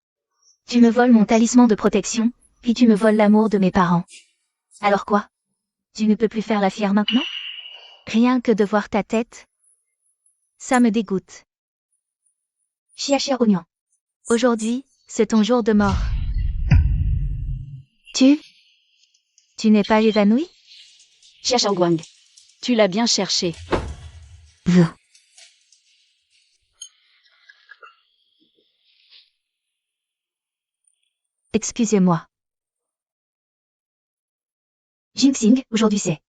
Tu me voles mon talisman de protection, puis tu me voles l'amour de mes parents. Alors quoi? Tu ne peux plus faire la fière maintenant? Rien que de voir ta tête. Ça me dégoûte. Chia Oignon. Aujourd'hui, c'est ton jour de mort. Tu n'es pas évanoui? Xia Shaoguang. Tu l'as bien cherché. Excusez-moi. Jinxing, aujourd'hui c'est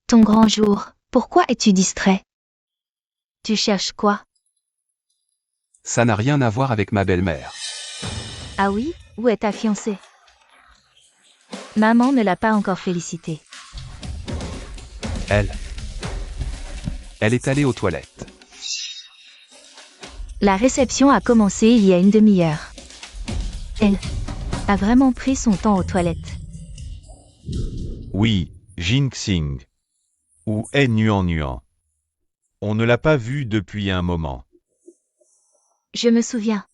ton grand jour. Pourquoi es-tu distrait? Tu cherches quoi? Ça n'a rien à voir avec ma belle-mère. Ah oui? Où est ta fiancée? Maman ne l'a pas encore félicitée. Elle est allée aux toilettes. La réception a commencé il y a une demi-heure. Elle a vraiment pris son temps aux toilettes. Oui, Jinxing. Ou Nuan. On ne l'a pas vu depuis un moment. Je me souviens.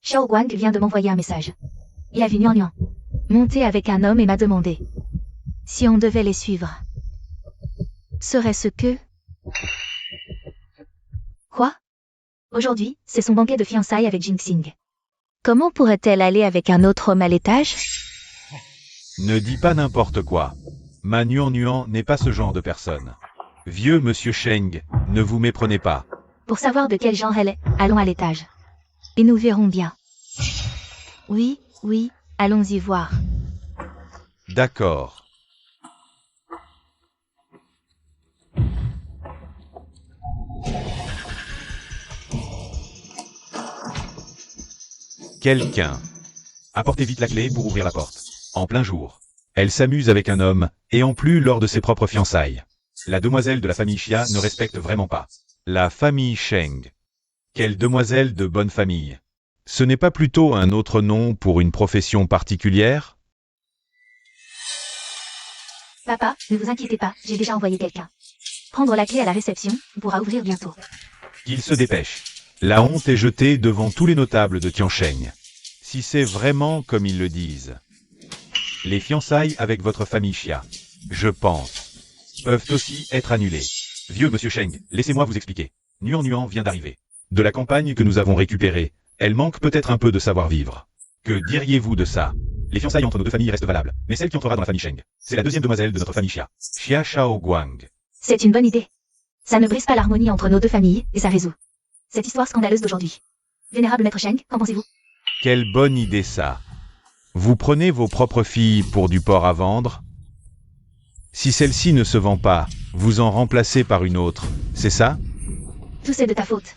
Xiao Guang vient de m'envoyer un message. Il a vu Nuan monter avec un homme et m'a demandé si on devait les suivre. Serait-ce que... Quoi? Aujourd'hui, c'est son banquet de fiançailles avec Jinxing. Comment pourrait-elle aller avec un autre homme à l'étage? Ne dis pas n'importe quoi. Ma Nuan n'est pas ce genre de personne. Vieux monsieur Sheng, ne vous méprenez pas. Pour savoir de quel genre elle est, allons à l'étage. Et nous verrons bien. Oui, allons-y voir. D'accord. Quelqu'un. Apportez vite la clé pour ouvrir la porte. En plein jour. Elle s'amuse avec un homme, et en plus lors de ses propres fiançailles. La demoiselle de la famille Xia ne respecte vraiment pas. La famille Sheng. Quelle demoiselle de bonne famille. Ce n'est pas plutôt un autre nom pour une profession particulière? Papa, ne vous inquiétez pas, j'ai déjà envoyé quelqu'un. Prendre la clé à la réception, on pourra ouvrir bientôt. Qu'il se dépêche. La honte est jetée devant tous les notables de Tiansheng. Si c'est vraiment comme ils le disent. Les fiançailles avec votre famille Xia, je pense, peuvent aussi être annulées. Vieux monsieur Sheng, laissez-moi vous expliquer. Nuan vient d'arriver. De la campagne que nous avons récupérée, elle manque peut-être un peu de savoir-vivre. Que diriez-vous de ça? Les fiançailles entre nos deux familles restent valables, mais celle qui entrera dans la famille Sheng, c'est la deuxième demoiselle de notre famille Xia, Xia Shaoguang. C'est une bonne idée. Ça ne brise pas l'harmonie entre nos deux familles, et ça résout cette histoire scandaleuse d'aujourd'hui. Vénérable maître Sheng, qu'en pensez-vous? Quelle bonne idée ça. Vous prenez vos propres filles pour du porc à vendre? Si celle-ci ne se vend pas, vous en remplacez par une autre, c'est ça? Tout c'est de ta faute.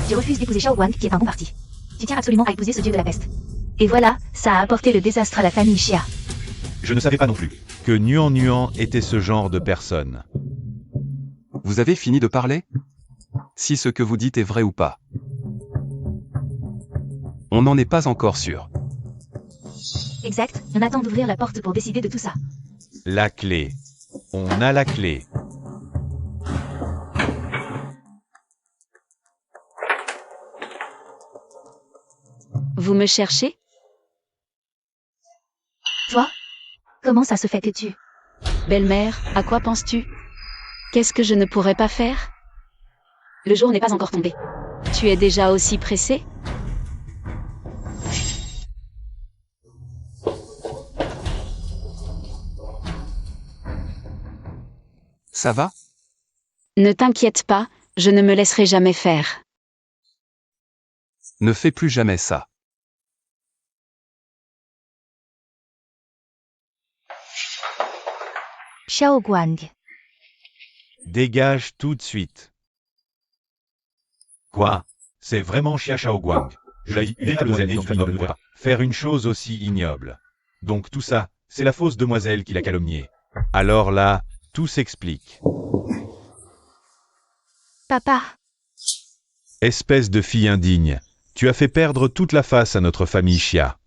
Tu refuses d'épouser Shao Guang, qui est un bon parti. Tu tiens absolument à épouser ce dieu de la peste. Et voilà, ça a apporté le désastre à la famille Xia. Je ne savais pas non plus que Nuan Nuan était ce genre de personne. Vous avez fini de parler? Si ce que vous dites est vrai ou pas. On n'en est pas encore sûr. Exact, on attend d'ouvrir la porte pour décider de tout ça. La clé. On a la clé. Vous me cherchez? Toi? Comment ça se fait que tu... Belle-mère, à quoi penses-tu? Qu'est-ce que je ne pourrais pas faire? Le jour n'est pas encore tombé. Tu es déjà aussi pressé? Ça va? Ne t'inquiète pas, je ne me laisserai jamais faire. Ne fais plus jamais ça. Shao Guang. Dégage tout de suite. Quoi? C'est vraiment Xia Shaoguang. Je l'ai ignoble. Faire une chose aussi ignoble. Donc tout ça, c'est la fausse demoiselle qui l'a calomnié. Alors là, tout s'explique. Papa. Espèce de fille indigne, tu as fait perdre toute la face à notre famille Xia.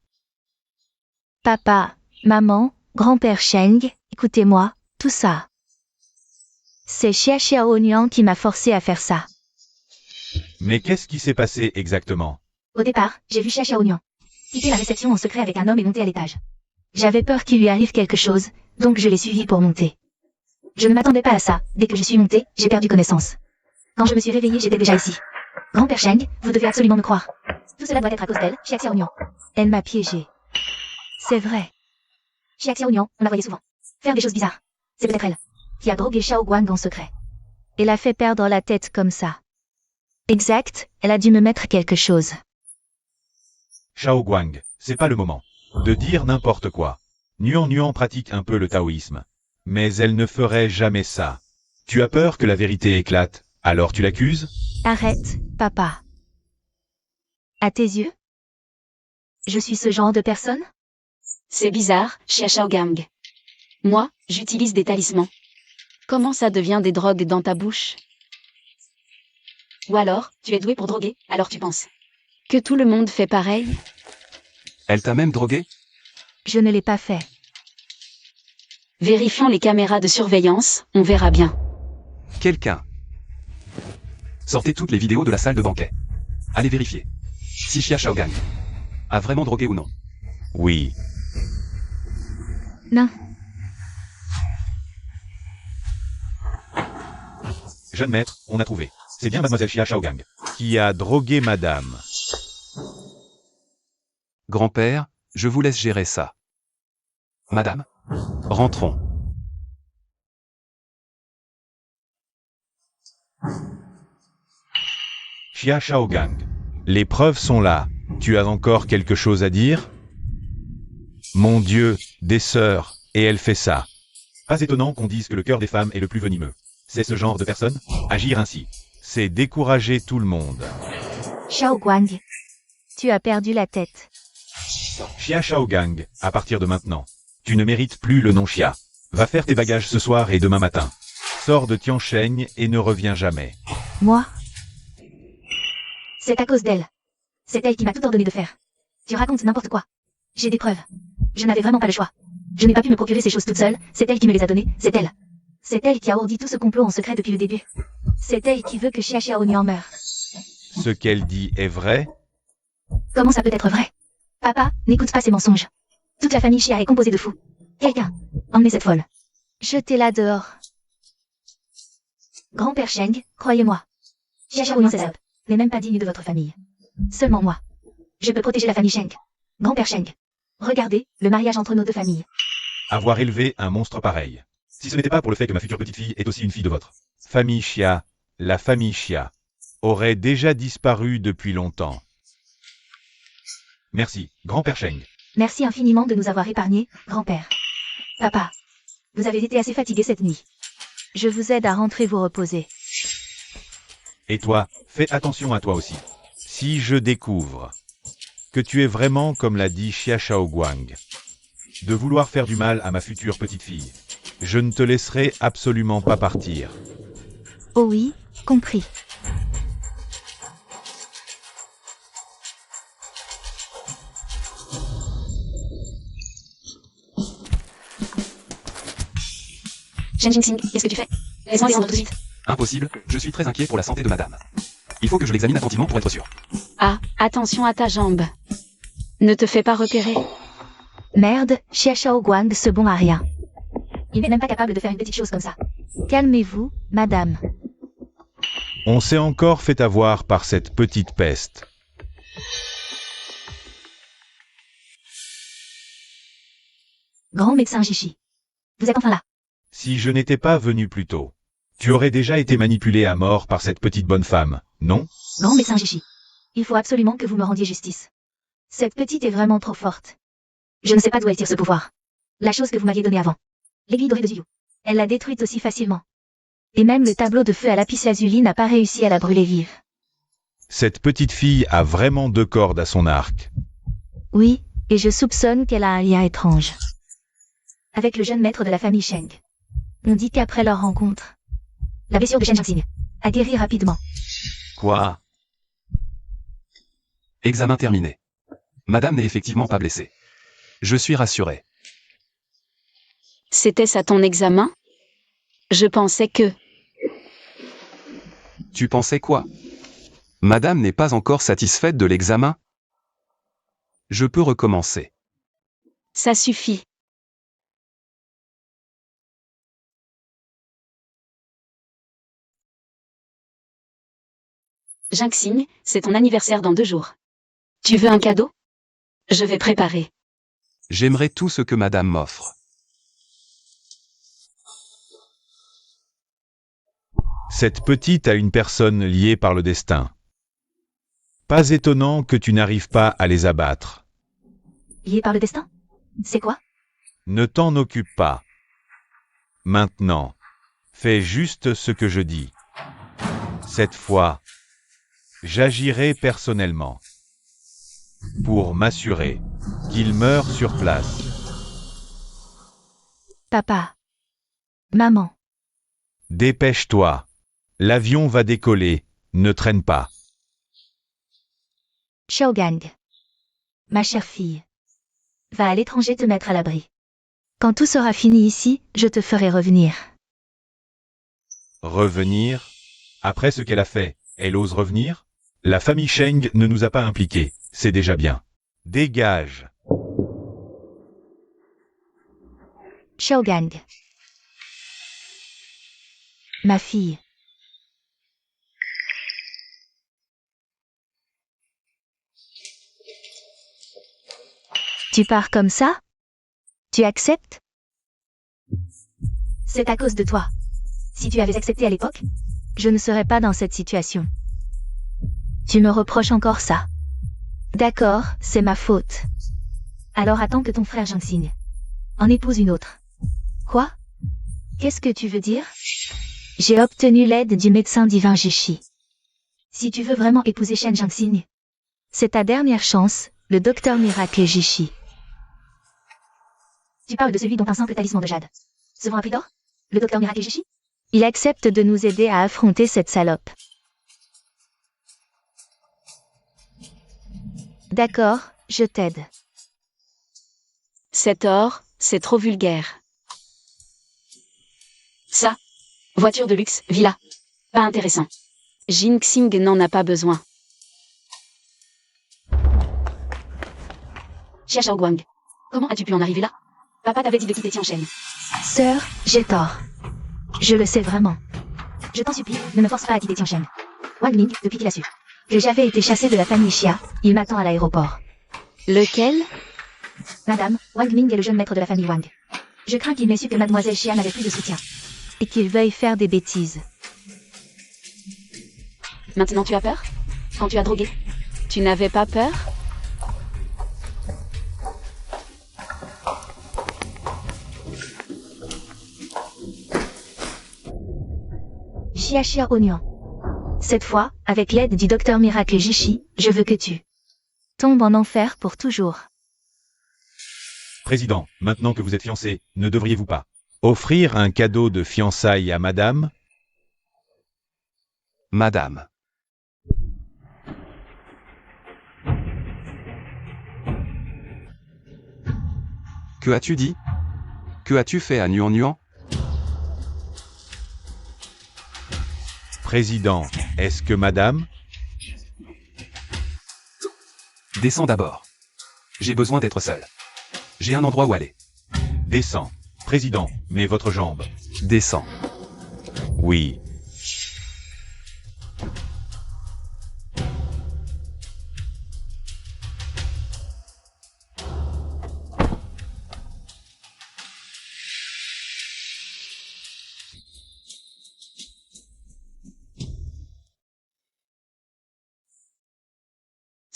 Papa, maman, grand-père Sheng, écoutez-moi, tout ça. C'est Xia Xiaonian qui m'a forcé à faire ça. Mais qu'est-ce qui s'est passé exactement? Au départ, j'ai vu Xia Xiaonian quitter la réception en secret avec un homme et monter à l'étage. J'avais peur qu'il lui arrive quelque chose, donc je l'ai suivi pour monter. Je ne m'attendais pas à ça, dès que je suis montée, j'ai perdu connaissance. Quand je me suis réveillée, j'étais déjà ici. Grand-père Sheng, vous devez absolument me croire. Tout cela doit être à cause d'elle, Xia Xiaonian. Elle m'a piégée. C'est vrai. Xia Xiaonian, on la voyait souvent faire des choses bizarres. C'est peut-être elle qui a drogué Shao Guang en secret. Et l'a fait perdre la tête comme ça. Exact, elle a dû me mettre quelque chose. Shaoguang, c'est pas le moment de dire n'importe quoi. Nuan Nuan pratique un peu le taoïsme. Mais elle ne ferait jamais ça. Tu as peur que la vérité éclate, alors tu l'accuses? Arrête, papa. À tes yeux? Je suis ce genre de personne? C'est bizarre, Xia Shaogang. Moi, j'utilise des talismans. Comment ça devient des drogues dans ta bouche? Ou alors, tu es doué pour droguer, alors tu penses que tout le monde fait pareil? Elle t'a même drogué? Je ne l'ai pas fait. Vérifions les caméras de surveillance, on verra bien. Quelqu'un. Sortez toutes les vidéos de la salle de banquet. Allez vérifier. Si Xia Shaogang a vraiment drogué ou non. Oui. Non. Jeune maître, on a trouvé. C'est bien mademoiselle Xia Shaogang qui a drogué madame. Grand-père, je vous laisse gérer ça. Madame, rentrons. Xia Shaogang, les preuves sont là. Tu as encore quelque chose à dire? Mon Dieu, des sœurs, et elle fait ça. Pas étonnant qu'on dise que le cœur des femmes est le plus venimeux. C'est ce genre de personne? Agir ainsi, c'est décourager tout le monde. Shao Guang. Tu as perdu la tête. Xia Shaogang, à partir de maintenant, tu ne mérites plus le nom Xia. Va faire tes bagages ce soir et demain matin. Sors de Tiansheng et ne reviens jamais. Moi? C'est à cause d'elle. C'est elle qui m'a tout ordonné de faire. Tu racontes n'importe quoi. J'ai des preuves. Je n'avais vraiment pas le choix. Je n'ai pas pu me procurer ces choses toute seule, c'est elle qui me les a données, c'est elle. C'est elle qui a ourdi tout ce complot en secret depuis le début. C'est elle qui veut que Xia Xiaonian meure. Ce qu'elle dit est vrai? Comment ça peut être vrai? Papa, n'écoute pas ces mensonges. Toute la famille Xia est composée de fous. Quelqu'un, emmenez cette folle. Jetez-la dehors. Grand-père Sheng, croyez-moi. Xia Xiaonian n'est même pas digne de votre famille. Seulement moi. Je peux protéger la famille Sheng. Grand-père Sheng. Regardez, le mariage entre nos deux familles. Avoir élevé un monstre pareil. Si ce n'était pas pour le fait que ma future petite-fille est aussi une fille de votre famille Xia, la famille Xia aurait déjà disparu depuis longtemps. Merci, grand-père Sheng. Merci infiniment de nous avoir épargnés, grand-père. Papa, vous avez été assez fatigué cette nuit. Je vous aide à rentrer vous reposer. Et toi, fais attention à toi aussi. Si je découvre que tu es vraiment, comme l'a dit Xia Shaoguang, de vouloir faire du mal à ma future petite fille, je ne te laisserai absolument pas partir. Oh oui, compris. Shen Jinxing, qu'est-ce que tu fais? Laisse-moi descendre tout de suite. Impossible, je suis très inquiet pour la santé de madame. Il faut que je l'examine attentivement pour être sûr. Ah, attention à ta jambe. Ne te fais pas repérer. Merde, Xia Shaoguang se bon à rien. Il n'est même pas capable de faire une petite chose comme ça. Calmez-vous, madame. On s'est encore fait avoir par cette petite peste. Grand médecin Jishi. Vous êtes enfin là. Si je n'étais pas venu plus tôt, tu aurais déjà été manipulé à mort par cette petite bonne femme, non? Grand médecin Jishi. Il faut absolument que vous me rendiez justice. Cette petite est vraiment trop forte. Je ne sais pas d'où elle tire ce pouvoir. La chose que vous m'aviez donnée avant. L'aiguille dorée de Zuyu. Elle l'a détruite aussi facilement. Et même le tableau de feu à lapis lazuli n'a pas réussi à la brûler vive. Cette petite fille a vraiment 2 cordes à son arc. Oui, et je soupçonne qu'elle a un lien étrange. Avec le jeune maître de la famille Sheng. On dit qu'après leur rencontre, la blessure de Shen Jinxing a guéri rapidement. Quoi? Examen terminé. Madame n'est effectivement pas blessée. Je suis rassuré. C'était ça ton examen? Je pensais que... Tu pensais quoi? Madame n'est pas encore satisfaite de l'examen? Je peux recommencer. Ça suffit. Jinxing, c'est ton anniversaire dans 2 jours. Tu veux un cadeau? Je vais préparer. J'aimerais tout ce que madame m'offre. Cette petite a une personne liée par le destin. Pas étonnant que tu n'arrives pas à les abattre. Lié par le destin? C'est quoi? Ne t'en occupe pas. Maintenant, fais juste ce que je dis. Cette fois, j'agirai personnellement pour m'assurer qu'il meurt sur place. Papa. Maman. Dépêche-toi. L'avion va décoller, ne traîne pas. Shaogang. Ma chère fille. Va à l'étranger te mettre à l'abri. Quand tout sera fini ici, je te ferai revenir. Revenir? Après ce qu'elle a fait, elle ose revenir? La famille Sheng ne nous a pas impliqués, c'est déjà bien. Dégage. Shaogang. Ma fille. Tu pars comme ça? Tu acceptes? C'est à cause de toi. Si tu avais accepté à l'époque, je ne serais pas dans cette situation. Tu me reproches encore ça. D'accord, c'est ma faute. Alors attends que ton frère Jinxing en épouse une autre. Quoi? Qu'est-ce que tu veux dire? J'ai obtenu l'aide du médecin divin Jishi. Si tu veux vraiment épouser Shen Jinxing, c'est ta dernière chance, le docteur miracle Jishi. Tu parles de celui dont un simple talisman de jade se vend à prix d'or? Le docteur miracle Jishi? Il accepte de nous aider à affronter cette salope. D'accord, je t'aide. Cet or, c'est trop vulgaire. Ça, voiture de luxe, villa. Pas intéressant. Jinxing n'en a pas besoin. Xia Shaoguang, comment as-tu pu en arriver là? Papa t'avait dit de quitter Tianchen. Sœur, j'ai tort. Je le sais vraiment. Je t'en supplie, ne me force pas à quitter Tianchen. Wang Ming, depuis qu'il a su que j'avais été chassé de la famille Xia, il m'attend à l'aéroport. Lequel? Madame, Wang Ming est le jeune maître de la famille Wang. Je crains qu'il m'ait su que mademoiselle Xia n'avait plus de soutien. Et qu'il veuille faire des bêtises. Maintenant tu as peur? Quand tu as drogué? Tu n'avais pas peur? Xia Xia Oignon. Cette fois, avec l'aide du docteur Miracle Jishi, je veux que tu tombes en enfer pour toujours. Président, maintenant que vous êtes fiancé, ne devriez-vous pas offrir un cadeau de fiançailles à madame? Madame. Que as-tu dit? Que as-tu fait à Nuan Nuan? Président, est-ce que madame? Descends d'abord. J'ai besoin d'être seul. J'ai un endroit où aller. Descends. Président, mais votre jambe. Descends. Oui.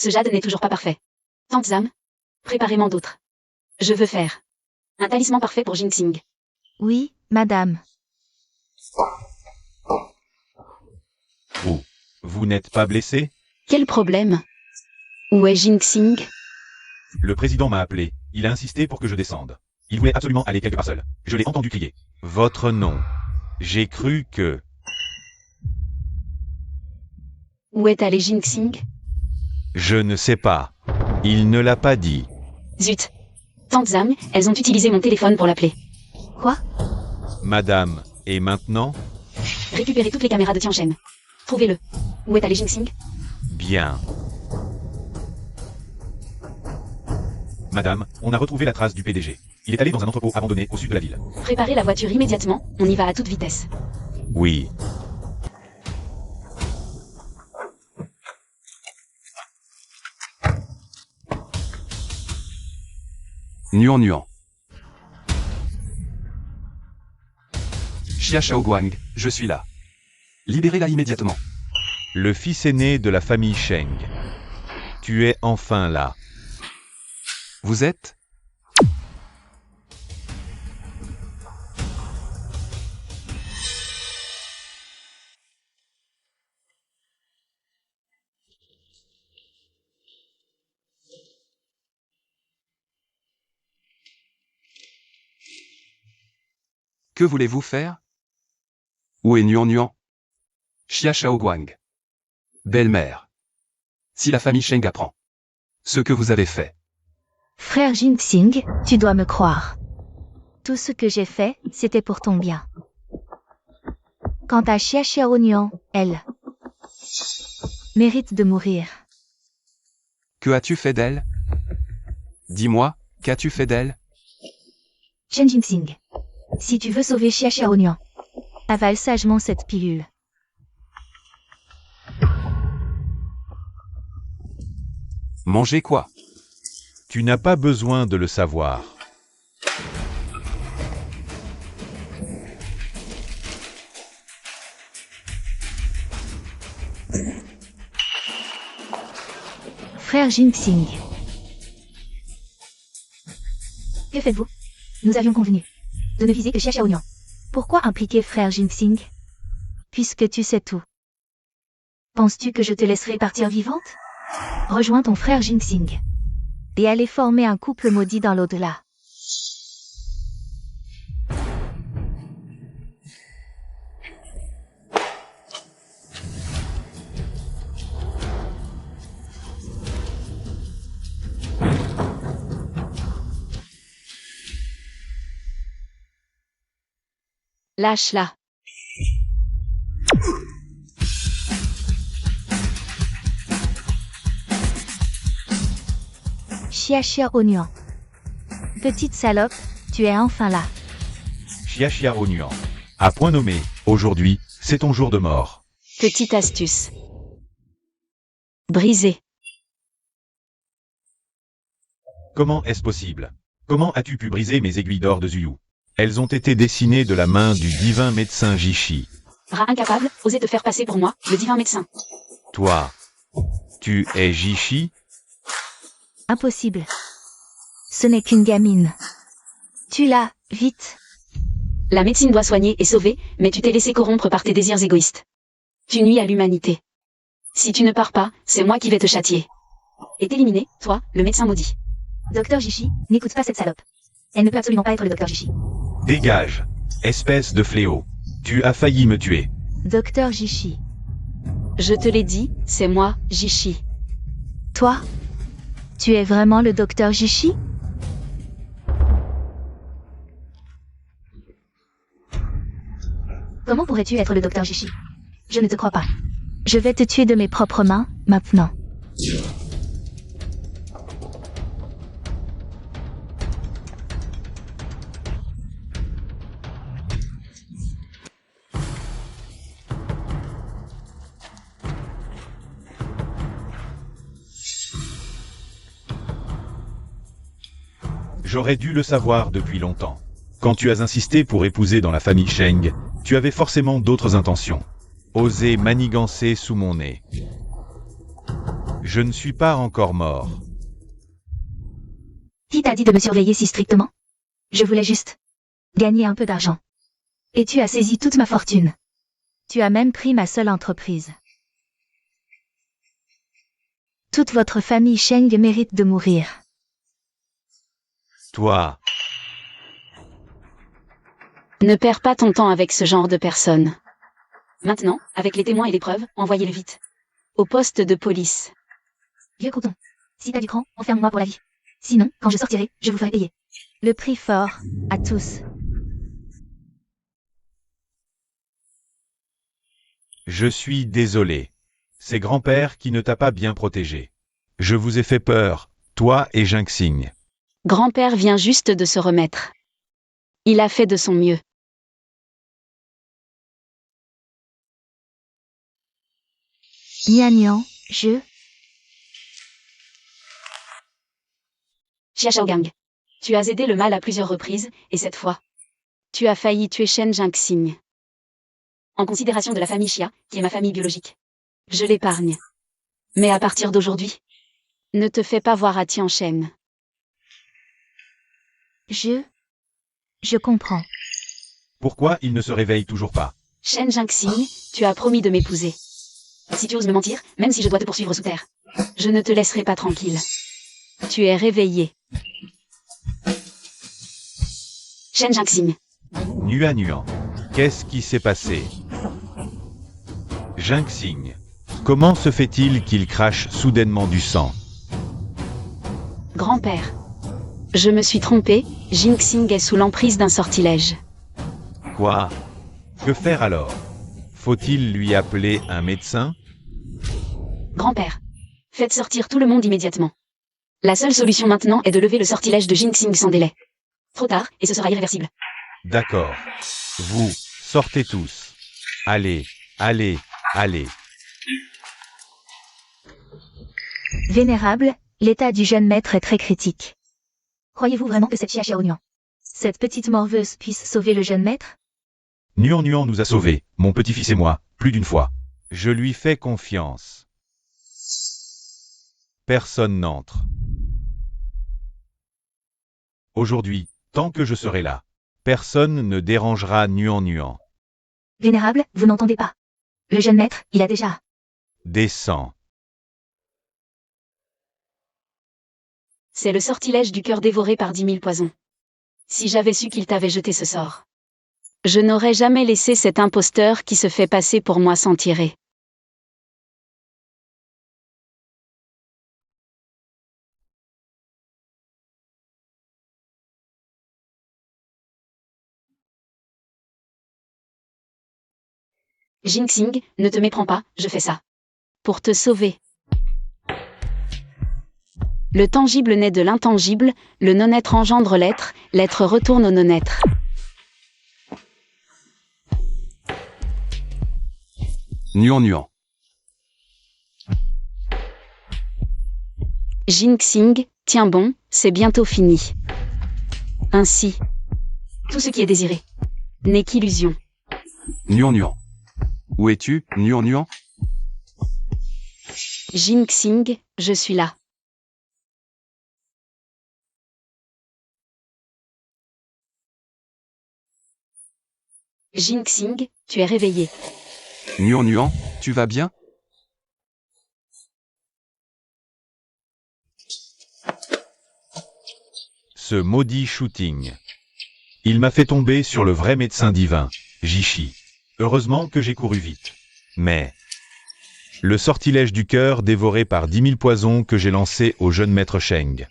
Ce jade n'est toujours pas parfait. Tante Zam, préparez-moi d'autres. Je veux faire un talisman parfait pour Jinxing. Oui, madame. Vous n'êtes pas blessé? Quel problème? Où est Jinxing? Le président m'a appelé. Il a insisté pour que je descende. Il voulait absolument aller quelque part seul. Je l'ai entendu crier. Votre nom. J'ai cru que... Où est allé Jinxing? Je ne sais pas. Il ne l'a pas dit. Zut. Tante Zam, elles ont utilisé mon téléphone pour l'appeler. Quoi? Madame, et maintenant? Récupérez toutes les caméras de Tianchen. Trouvez-le. Où est allé Jinxing? Bien. Madame, on a retrouvé la trace du PDG. Il est allé dans un entrepôt abandonné au sud de la ville. Préparez la voiture immédiatement, on y va à toute vitesse. Oui. Nuan Nuan. Xia Shaoguang, je suis là. Libérez-la immédiatement. Le fils aîné de la famille Sheng. Tu es enfin là. Vous êtes? Que voulez-vous faire? Où est Nuan Nuan? Xia Shaoguang. Belle-mère. Si la famille Sheng apprend ce que vous avez fait. Frère Jinxing, tu dois me croire. Tout ce que j'ai fait, c'était pour ton bien. Quant à Xia Xiaonian, elle mérite de mourir. Que as-tu fait d'elle? Dis-moi, qu'as-tu fait d'elle? Chen Jinxing, si tu veux sauver Xia Xiaonian, avale sagement cette pilule. Manger quoi? Tu n'as pas besoin de le savoir. Frère Jinxing. Que faites-vous? Nous avions convenu de ne viser que Xia Xiaonian. Pourquoi impliquer frère Jinxing? Puisque tu sais tout. Penses-tu que je te laisserai partir vivante? Rejoins ton frère Jinxing. Et allez former un couple maudit dans l'au-delà. Lâche-la. Xia Xiaonian. Petite salope, tu es enfin là. Xia Xiaonian. À point nommé, aujourd'hui, c'est ton jour de mort. Petite astuce. Brisé. Comment est-ce possible? Comment as-tu pu briser mes aiguilles d'or de Zuyu? Elles ont été dessinées de la main du divin médecin Jishi. Rat incapable, osez te faire passer pour moi, le divin médecin. Toi, tu es Jishi? Impossible. Ce n'est qu'une gamine. Tue-la, vite. La médecine doit soigner et sauver, mais tu t'es laissé corrompre par tes désirs égoïstes. Tu nuis à l'humanité. Si tu ne pars pas, c'est moi qui vais te châtier. Est éliminé, toi, le médecin maudit. Docteur Jishi, n'écoute pas cette salope. Elle ne peut absolument pas être le docteur Jishi. Dégage, espèce de fléau. Tu as failli me tuer. Docteur Jishi. Je te l'ai dit, c'est moi, Jishi. Toi? Tu es vraiment le docteur Jishi? Comment pourrais-tu être le docteur Jishi? Je ne te crois pas. Je vais te tuer de mes propres mains, maintenant. J'aurais dû le savoir depuis longtemps. Quand tu as insisté pour épouser dans la famille Sheng, tu avais forcément d'autres intentions. Oser manigancer sous mon nez. Je ne suis pas encore mort. Qui t'a dit de me surveiller si strictement? Je voulais juste gagner un peu d'argent. Et tu as saisi toute ma fortune. Tu as même pris ma seule entreprise. Toute votre famille Sheng mérite de mourir. Toi, Ne perds pas ton temps avec ce genre de personnes. Maintenant, avec les témoins et les preuves, envoyez-le vite. Au poste de police. Vieux crouton. Si t'as du cran, enferme-moi pour la vie. Sinon, quand je sortirai, je vous ferai payer. Le prix fort, à tous. je suis désolé. C'est grand-père qui ne t'a pas bien protégé. Je vous ai fait peur, toi et Jinxing. Grand-père vient juste de se remettre. Il a fait de son mieux. Nian, Xia Shaogang. Tu as aidé le mal à plusieurs reprises, et cette fois, tu as failli tuer Shen Jinxing. En considération de la famille Xia, qui est ma famille biologique. Je l'épargne. Mais à partir d'aujourd'hui, ne te fais pas voir à Tianchen. je comprends. Pourquoi il ne se réveille toujours pas? Shen Jinxing, tu as promis de m'épouser. Si tu oses me mentir, même si je dois te poursuivre sous terre, je ne te laisserai pas tranquille. Tu es réveillé. Shen Jinxing. Nuan. Qu'est-ce qui s'est passé? Jinxing. Comment se fait-il qu'il crache soudainement du sang? Grand-père. Je me suis trompé, Jinxing est sous l'emprise d'un sortilège. Quoi? Que faire alors? Faut-il lui appeler un médecin? Grand-père. Faites sortir tout le monde immédiatement. La seule solution maintenant est de lever le sortilège de Jinxing sans délai. Trop tard, et ce sera irréversible. D'accord. Vous, sortez tous. Allez, allez, allez. Vénérable, l'état du jeune maître est très critique. Croyez-vous vraiment que cette Xia Xiaonian, cette petite morveuse, puisse sauver le jeune maître? Nuan nous a sauvés, mon petit-fils et moi, plus d'une fois. Je lui fais confiance. Personne n'entre. Aujourd'hui, tant que je serai là, personne ne dérangera Nuan. Vénérable, vous n'entendez pas. Le jeune maître, il a déjà... Descends. C'est le sortilège du cœur dévoré par 10 000 poisons. Si j'avais su qu'il t'avait jeté ce sort, je n'aurais jamais laissé cet imposteur qui se fait passer pour moi s'en tirer. Jinxing, ne te méprends pas, je fais ça. Pour te sauver. Le tangible naît de l'intangible, le non-être engendre l'être, l'être retourne au non-être. Nuan. Jinxing, tiens bon, c'est bientôt fini. Ainsi, tout ce qui est désiré n'est qu'illusion. Nuan. Où es-tu, Nuan? Jinxing, je suis là. Jinxing, tu es réveillé. Nuan, tu vas bien? Ce maudit shooting. Il m'a fait tomber sur le vrai médecin divin, Jishi. Heureusement que j'ai couru vite. Mais... le sortilège du cœur dévoré par 10 000 poisons que j'ai lancés au jeune maître Sheng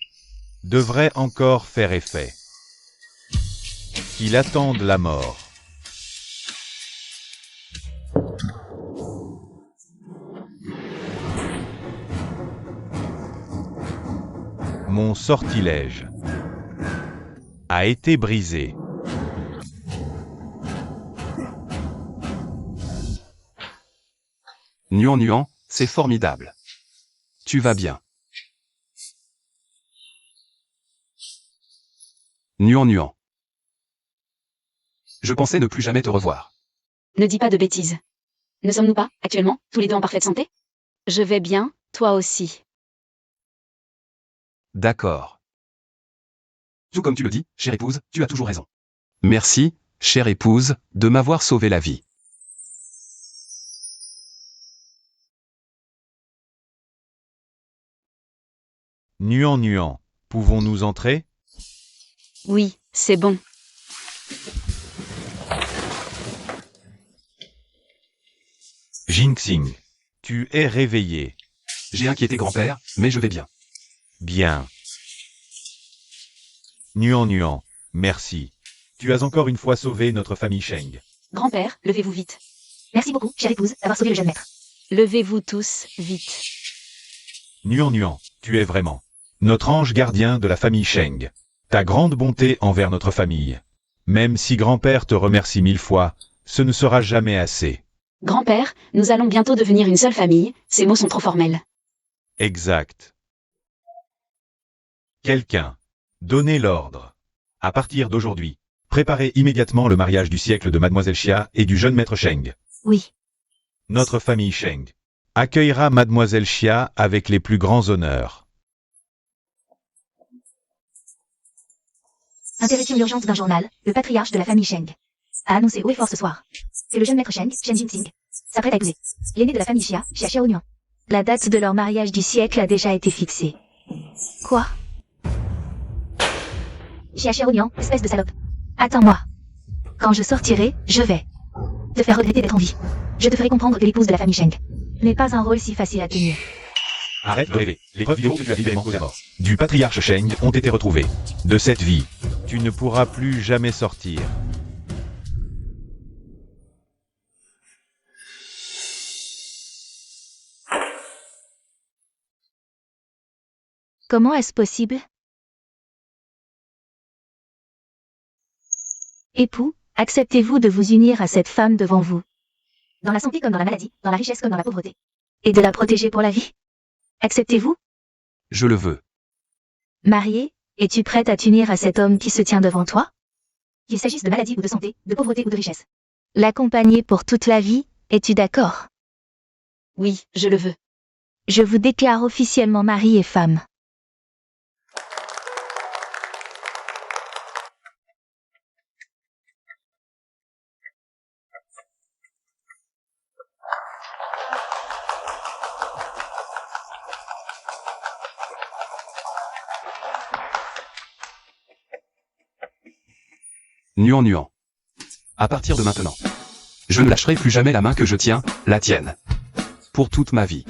devrait encore faire effet. Qu'il attende la mort. Mon sortilège a été brisé. Nuan, c'est formidable. Tu vas bien. Nuan. Je pensais ne plus jamais te revoir. Ne dis pas de bêtises. Ne sommes-nous pas, actuellement, tous les deux en parfaite santé? Je vais bien, toi aussi. D'accord. Tout comme tu le dis, chère épouse, tu as toujours raison. Merci, chère épouse, de m'avoir sauvé la vie. Nuan, pouvons-nous entrer? Oui, c'est bon. Jinxing, tu es réveillé. J'ai inquiété grand-père, mais je vais bien. Bien. Nuan, merci. Tu as encore une fois sauvé notre famille Sheng. Grand-père, levez-vous vite. Merci beaucoup, chère épouse, d'avoir sauvé le jeune maître. Levez-vous tous, vite. Nuan, tu es vraiment notre ange gardien de la famille Sheng. Ta grande bonté envers notre famille. Même si grand-père te remercie 1000 fois, ce ne sera jamais assez. Grand-père, nous allons bientôt devenir une seule famille, ces mots sont trop formels. Exact. Quelqu'un. Donnez l'ordre. À partir d'aujourd'hui, préparez immédiatement le mariage du siècle de Mademoiselle Xia et du jeune maître Sheng. Oui. Notre famille Sheng accueillera Mademoiselle Xia avec les plus grands honneurs. Interruption d'urgence d'un journal, le patriarche de la famille Sheng a annoncé haut et fort ce soir que le jeune maître Sheng, Shen Jinxing, s'apprête à épouser l'aîné de la famille Xia, Xia Xiaonuan. La date de leur mariage du siècle a déjà été fixée. Quoi? Xia Xiaonuan, espèce de salope. Attends-moi. Quand je sortirai, je vais te faire regretter d'être en vie. Je te ferai comprendre que l'épouse de la famille Sheng n'est pas un rôle si facile à tenir. Arrête de rêver. Les preuves vidéo que tu as libérément causé à mort du patriarche Sheng ont été retrouvées. De cette vie, tu ne pourras plus jamais sortir. Comment est-ce possible? Époux, acceptez-vous de vous unir à cette femme devant vous? Dans la santé comme dans la maladie, dans la richesse comme dans la pauvreté. Et de la protéger pour la vie? Acceptez-vous? Je le veux. Mariée, es-tu prête à t'unir à cet homme qui se tient devant toi? Qu'il s'agisse de maladie ou de santé, de pauvreté ou de richesse. L'accompagner pour toute la vie, es-tu d'accord? Oui, je le veux. Je vous déclare officiellement mari et femme. Nuan. À partir de maintenant, je ne lâcherai plus jamais la main que je tiens, la tienne. Pour toute ma vie.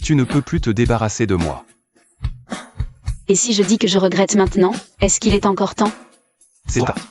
Tu ne peux plus te débarrasser de moi. Et si je dis que je regrette maintenant, est-ce qu'il est encore temps? C'est Quoi? tard.